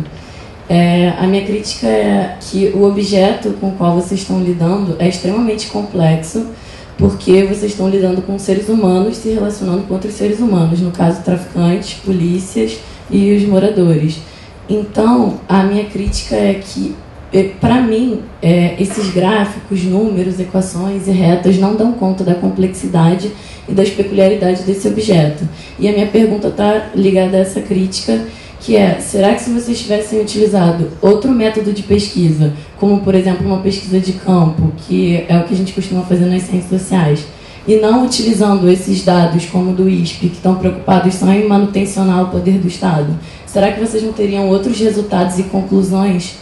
A minha crítica é que o objeto com o qual vocês estão lidando é extremamente complexo, porque vocês estão lidando com seres humanos se relacionando com outros seres humanos, no caso, traficantes, polícias e os moradores. Então, a minha crítica é que, para mim, esses gráficos, números, equações e retas não dão conta da complexidade e das peculiaridades desse objeto. E a minha pergunta está ligada a essa crítica, que será que se vocês tivessem utilizado outro método de pesquisa, como, por exemplo, uma pesquisa de campo, que é o que a gente costuma fazer nas ciências sociais, e não utilizando esses dados como do ISP, que estão preocupados só em manutencionar o poder do Estado, será que vocês não teriam outros resultados e conclusões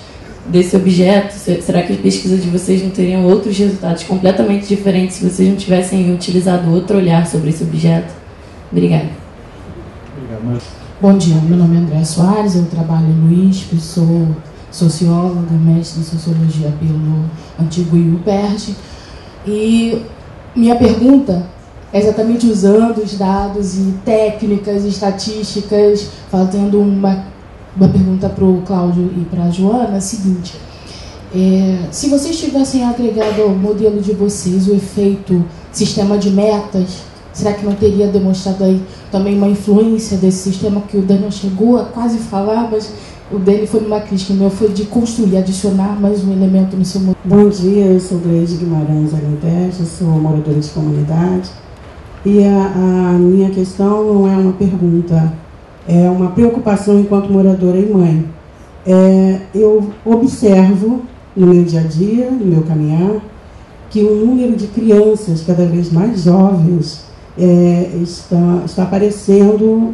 desse objeto? Será que as pesquisas de vocês não teriam outros resultados completamente diferentes se vocês não tivessem utilizado outro olhar sobre esse objeto? Obrigada. Bom dia, meu nome é André Soares, eu trabalho no ISP, sou socióloga, mestre em Sociologia pelo antigo IUPERJ, e minha pergunta é exatamente usando os dados e técnicas e estatísticas, fazendo uma pergunta para o Cláudio e para a Joana, é a seguinte: se vocês tivessem agregado ao modelo de vocês o efeito sistema de metas, será que não teria demonstrado aí também uma influência desse sistema que o Daniel chegou a quase falar, mas o dele foi uma crítica, o meu foi de construir, adicionar mais um elemento no seu modelo? Bom dia, eu sou Gleide Guimarães Alentejo, sou moradora de comunidade, e a minha questão não é uma pergunta, é uma preocupação enquanto moradora e mãe. Eu observo no meu dia a dia, no meu caminhar, que o número de crianças cada vez mais jovens está aparecendo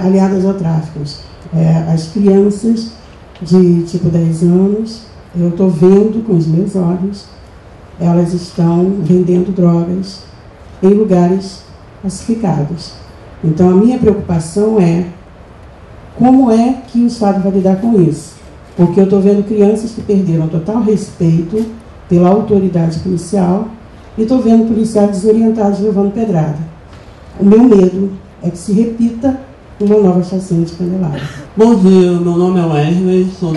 aliadas ao tráfico. As crianças de tipo 10 anos, eu estou vendo com os meus olhos, elas estão vendendo drogas em lugares pacificados. Então a minha preocupação é como é que o Estado vai lidar com isso. Porque eu estou vendo crianças que perderam total respeito pela autoridade policial e estou vendo policiais desorientados levando pedrada. O meu medo é que se repita uma nova chacina de Candelária. Bom dia, meu nome é Wesley, sou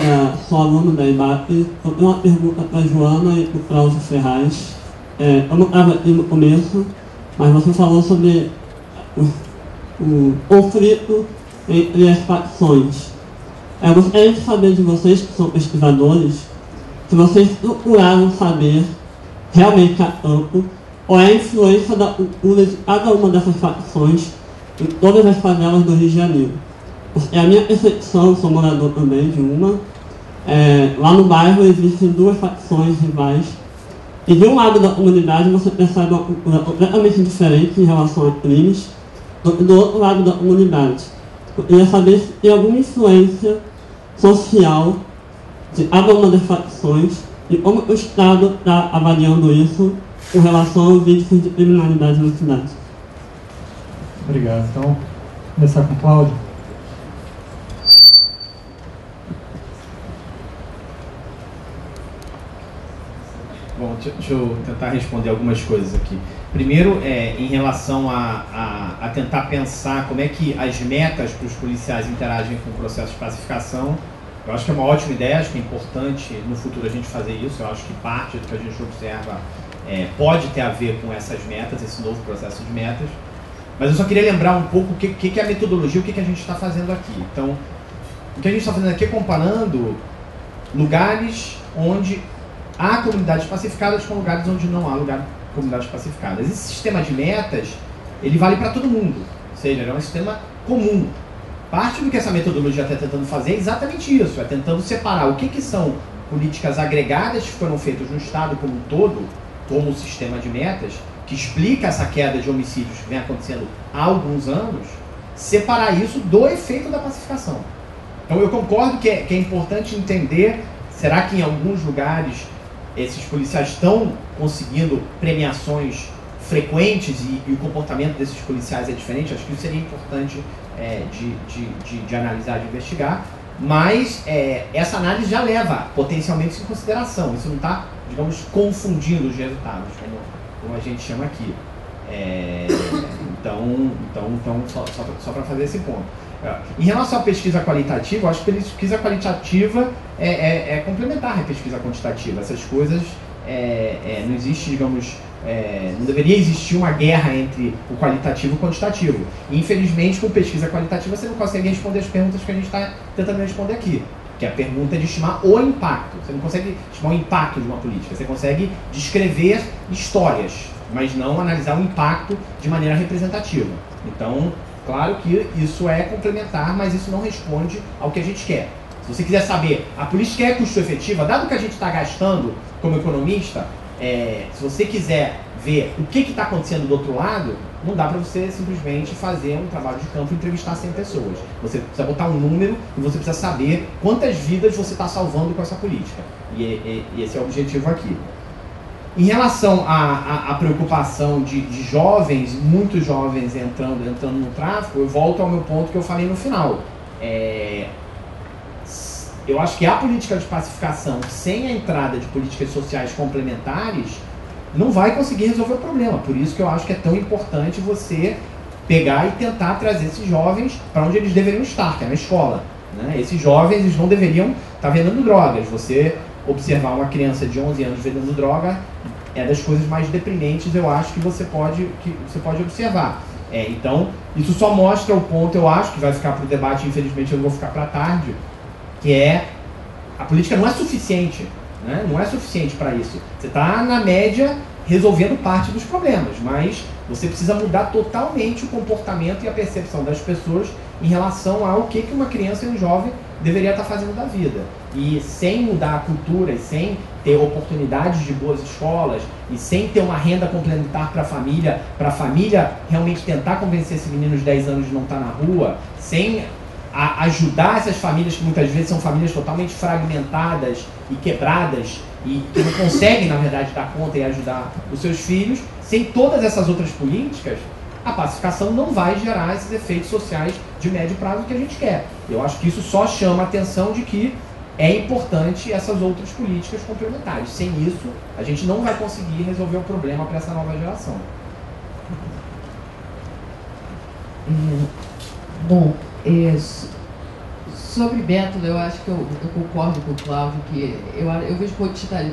aluno da IBAP. Eu tenho uma pergunta para a Joana e para o Cláudio Ferraz. Eu não estava aqui no começo, mas você falou sobre o conflito entre as facções. Eu gostaria de saber de vocês, que são pesquisadores, se vocês procuraram saber realmente a campo qual é a influência da cultura de cada uma dessas facções em todas as favelas do Rio de Janeiro. A minha percepção, sou morador também de uma, lá no bairro existem duas facções rivais, e de um lado da comunidade você percebe uma cultura completamente diferente em relação a crimes, do outro lado da comunidade. Eu queria saber se tem alguma influência social de cada uma das facções e como o Estado está avaliando isso com relação aos índices de criminalidade na cidade. Obrigado. Então, vou começar com o Cláudio. Bom, deixa eu tentar responder algumas coisas aqui. Primeiro, em relação a tentar pensar como é que as metas para os policiais interagem com o processo de pacificação, eu acho que é uma ótima ideia, acho que é importante no futuro a gente fazer isso. Eu acho que parte do que a gente observa pode ter a ver com essas metas, esse novo processo de metas. Mas eu só queria lembrar um pouco o que é a metodologia, o que a gente está fazendo aqui. Então, o que a gente está fazendo aqui é comparando lugares onde há comunidades pacificadas com lugares onde não há comunidades pacificadas. Esse sistema de metas, ele vale para todo mundo, ou seja, ele é um sistema comum. Parte do que essa metodologia está tentando fazer é exatamente isso, é tentando separar o que são políticas agregadas que foram feitas no Estado como um todo, como o sistema de metas, que explica essa queda de homicídios que vem acontecendo há alguns anos, separar isso do efeito da pacificação. Então eu concordo que é importante entender, será que em alguns lugares esses policiais estão conseguindo premiações frequentes e o comportamento desses policiais é diferente? Acho que isso seria importante de analisar, de investigar, mas essa análise já leva potencialmente isso em consideração. Isso não está, digamos, confundindo os resultados, como a gente chama aqui. Então só para fazer esse ponto. Em relação à pesquisa qualitativa, eu acho que a pesquisa qualitativa é complementar à pesquisa quantitativa. Essas coisas, não existe, digamos, não deveria existir uma guerra entre o qualitativo e o quantitativo. E, infelizmente, com pesquisa qualitativa você não consegue responder as perguntas que a gente está tentando responder aqui, que é a pergunta de estimar o impacto. Você não consegue estimar o impacto de uma política, você consegue descrever histórias, mas não analisar o impacto de maneira representativa. Então, claro que isso é complementar, mas isso não responde ao que a gente quer. Se você quiser saber, a política é custo-efetiva, dado que a gente está gastando como economista, se você quiser ver o que está acontecendo do outro lado, não dá para você simplesmente fazer um trabalho de campo e entrevistar 100 pessoas. Você precisa botar um número e você precisa saber quantas vidas você está salvando com essa política. E esse é o objetivo aqui. Em relação à preocupação de jovens, muitos jovens entrando no tráfico, eu volto ao meu ponto que eu falei no final. Eu acho que a política de pacificação, sem a entrada de políticas sociais complementares, não vai conseguir resolver o problema. Por isso que eu acho que é tão importante você pegar e tentar trazer esses jovens para onde eles deveriam estar, que é na escola, né? Esses jovens, eles não deveriam estar vendendo drogas. Você observar uma criança de 11 anos vendendo droga é das coisas mais deprimentes, eu acho, que você pode observar. Então, isso só mostra o ponto, eu acho, que vai ficar para o debate, infelizmente eu vou ficar para tarde, que a política não é suficiente, né? Não é suficiente para isso. Você está, na média, resolvendo parte dos problemas, mas você precisa mudar totalmente o comportamento e a percepção das pessoas em relação ao que uma criança e um jovem deveria estar fazendo da vida. E sem mudar a cultura, e sem ter oportunidades de boas escolas, e sem ter uma renda complementar para a família realmente tentar convencer esse menino de 10 anos de não estar na rua, sem ajudar essas famílias que muitas vezes são famílias totalmente fragmentadas e quebradas, e que não conseguem, na verdade, dar conta e ajudar os seus filhos, sem todas essas outras políticas, a pacificação não vai gerar esses efeitos sociais de médio prazo que a gente quer. Eu acho que isso só chama a atenção de que é importante essas outras políticas complementares. Sem isso, a gente não vai conseguir resolver o problema para essa nova geração. Bom, sobre método, eu acho que eu concordo com o Cláudio, que eu vejo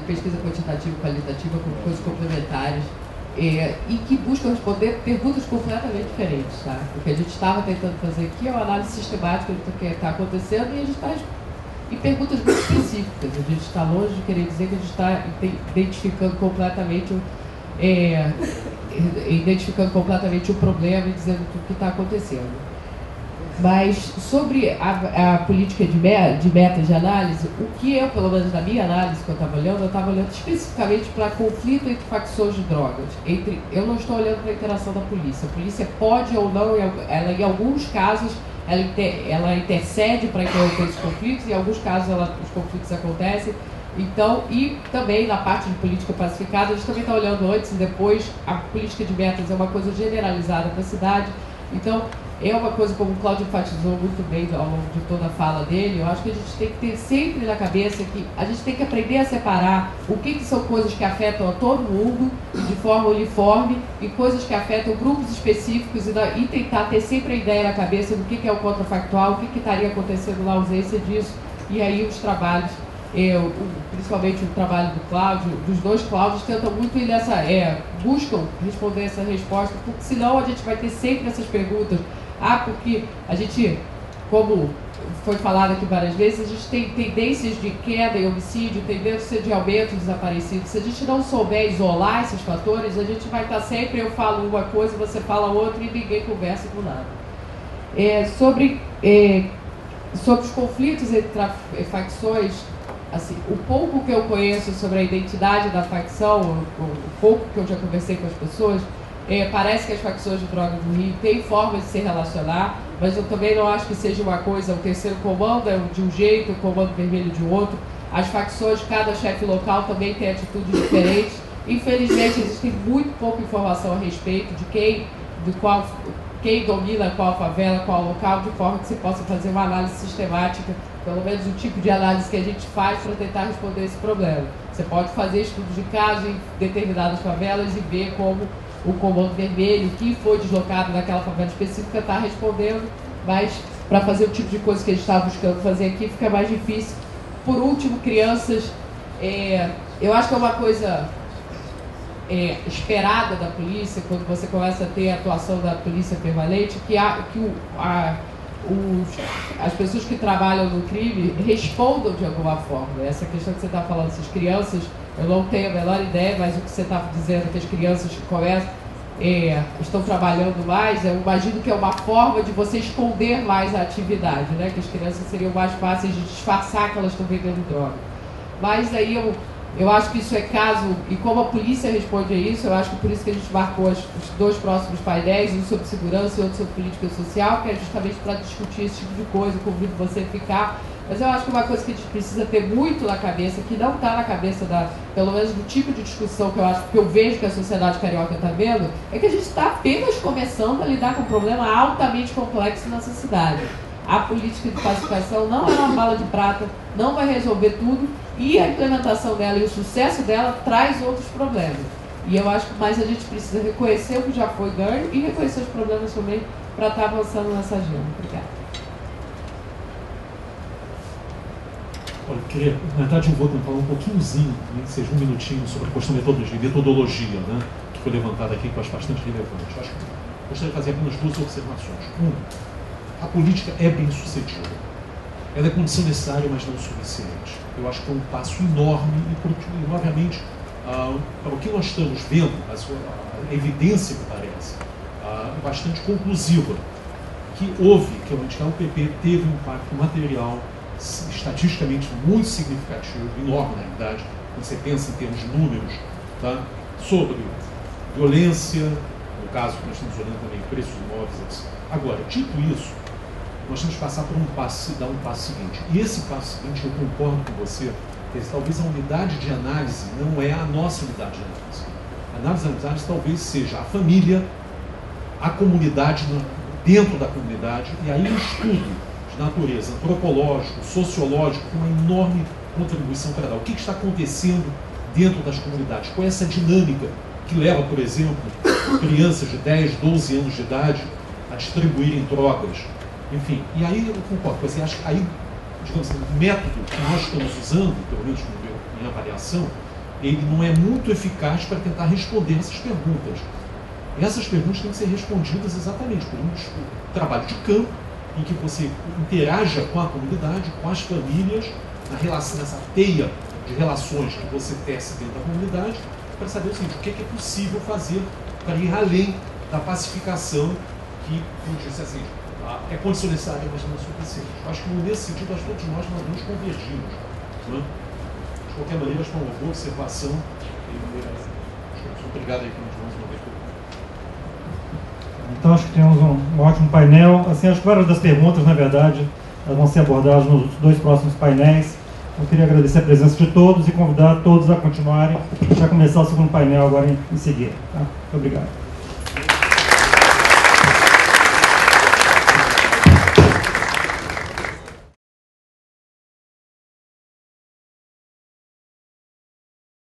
pesquisa quantitativa e qualitativa como coisas complementares, e que buscam responder perguntas completamente diferentes, tá? O que a gente estava tentando fazer aqui é uma análise sistemática do que está acontecendo, e a gente está em perguntas muito específicas. A gente está longe de querer dizer que a gente está identificando completamente o problema e dizendo tudo o que está acontecendo. Mas sobre a política de metas de análise, o que eu, pelo menos na minha análise que eu estava olhando especificamente para conflito entre facções de drogas. Eu não estou olhando para a interação da polícia. A polícia pode ou não, ela em alguns casos, ela intercede para interromper esses conflitos, em alguns casos os conflitos acontecem. Então, e também na parte de política pacificada, a gente também está olhando antes e depois. A política de metas é uma coisa generalizada para a cidade. Então, é uma coisa, como o Cláudio enfatizou muito bem ao longo de toda a fala dele. Eu acho que a gente tem que ter sempre na cabeça que a gente tem que aprender a separar o que são coisas que afetam a todo mundo de forma uniforme e coisas que afetam grupos específicos, e tentar ter sempre a ideia na cabeça do que é o contrafactual, o que estaria acontecendo na ausência disso. E aí os trabalhos, principalmente o trabalho do Cláudio, dos dois Cláudios, tentam muito ir buscam responder essa resposta, porque senão a gente vai ter sempre essas perguntas. Porque a gente, como foi falado aqui várias vezes, a gente tem tendências de queda e homicídio, tendência de aumento de desaparecidos. Se a gente não souber isolar esses fatores, a gente vai estar sempre, eu falo uma coisa, você fala outra e ninguém conversa com nada. Sobre os conflitos entre facções, assim, o pouco que eu conheço sobre a identidade da facção, o pouco que eu já conversei com as pessoas, parece que as facções de drogas do Rio têm formas de se relacionar, mas eu também não acho que seja uma coisa, o terceiro comando é de um jeito, o comando vermelho de outro. As facções, cada chefe local também tem atitudes diferentes. Infelizmente, existe muito pouca informação a respeito de quem domina qual favela, qual local, de forma que se possa fazer uma análise sistemática, pelo menos o tipo de análise que a gente faz para tentar responder esse problema. Você pode fazer estudos de caso em determinadas favelas e ver como o comando vermelho, que foi deslocado naquela favela específica, está respondendo, mas para fazer o tipo de coisa que a gente está buscando fazer aqui fica mais difícil. Por último, crianças, eu acho que é uma coisa esperada da polícia, quando você começa a ter a atuação da polícia prevalente, que as pessoas que trabalham no crime respondam de alguma forma. Essa questão que você está falando, essas crianças, eu não tenho a menor ideia, mas o que você está dizendo, que as crianças estão trabalhando mais, eu imagino que é uma forma de você esconder mais a atividade, né? Que as crianças seriam mais fáceis de disfarçar que elas estão vendendo droga. Mas aí eu acho que isso é caso, e como a polícia responde a isso, eu acho que por isso que a gente marcou os dois próximos painéis, um sobre segurança e outro sobre política social, que é justamente para discutir esse tipo de coisa, convido você a ficar. Mas eu acho que uma coisa que a gente precisa ter muito na cabeça, que não está na cabeça pelo menos do tipo de discussão que eu vejo que a sociedade carioca está vendo, é que a gente está apenas começando a lidar com um problema altamente complexo nessa cidade. A política de pacificação não é uma bala de prata, não vai resolver tudo, e a implementação dela e o sucesso dela traz outros problemas. E eu acho que mais a gente precisa reconhecer o que já foi ganho e reconhecer os problemas também para estar avançando nessa agenda. Obrigada. Olha, eu queria, na verdade, eu vou tentar falar um pouquinhozinho, nem que seja um minutinho, sobre a questão da metodologia, né, que foi levantada aqui, que eu acho bastante relevante. Eu acho que gostaria de fazer apenas duas observações. Uma, a política é bem sucedida. Ela é condição necessária, mas não suficiente. Eu acho que é um passo enorme e, obviamente, para o que nós estamos vendo, a evidência que parece, é bastante conclusiva, que a UPP teve um impacto material estatisticamente muito significativo, enorme na realidade, quando você pensa em termos de números, tá? Sobre violência, no caso que nós estamos olhando também preços de imóveis, etc. Agora, dito isso, nós temos que passar por dar um passo seguinte. E esse passo seguinte, eu concordo com você, que talvez a unidade de análise não é a nossa unidade de análise. A análise de análise talvez seja a família, a comunidade, dentro da comunidade, e aí um estudo de natureza antropológico, sociológico, com uma enorme contribuição para dar. O que está acontecendo dentro das comunidades? Qual é essa dinâmica que leva, por exemplo, crianças de 10, 12 anos de idade a distribuírem drogas, enfim. E aí eu concordo com você, acho que aí, digamos assim, o método que nós estamos usando, pelo menos na minha avaliação, ele não é muito eficaz para tentar responder essas perguntas. Essas perguntas têm que ser respondidas exatamente por um trabalho de campo, em que você interaja com a comunidade, com as famílias, na relação, nessa teia de relações que você tece dentro da comunidade, para saber o seguinte, o que é possível fazer para ir além da pacificação que, como disse assim, é condição necessária, mas não é suficiente. Acho que nesse sentido, acho que todos nós nos convergimos. Né? De qualquer maneira, acho que é uma boa observação. Obrigado aí por mais uma vez. Então acho que temos um ótimo painel. Assim, acho que várias das perguntas, na verdade, elas vão ser abordadas nos 2 próximos painéis. Eu queria agradecer a presença de todos e convidar todos a continuarem. Já começar o segundo painel agora em seguida. Tá? Muito obrigado.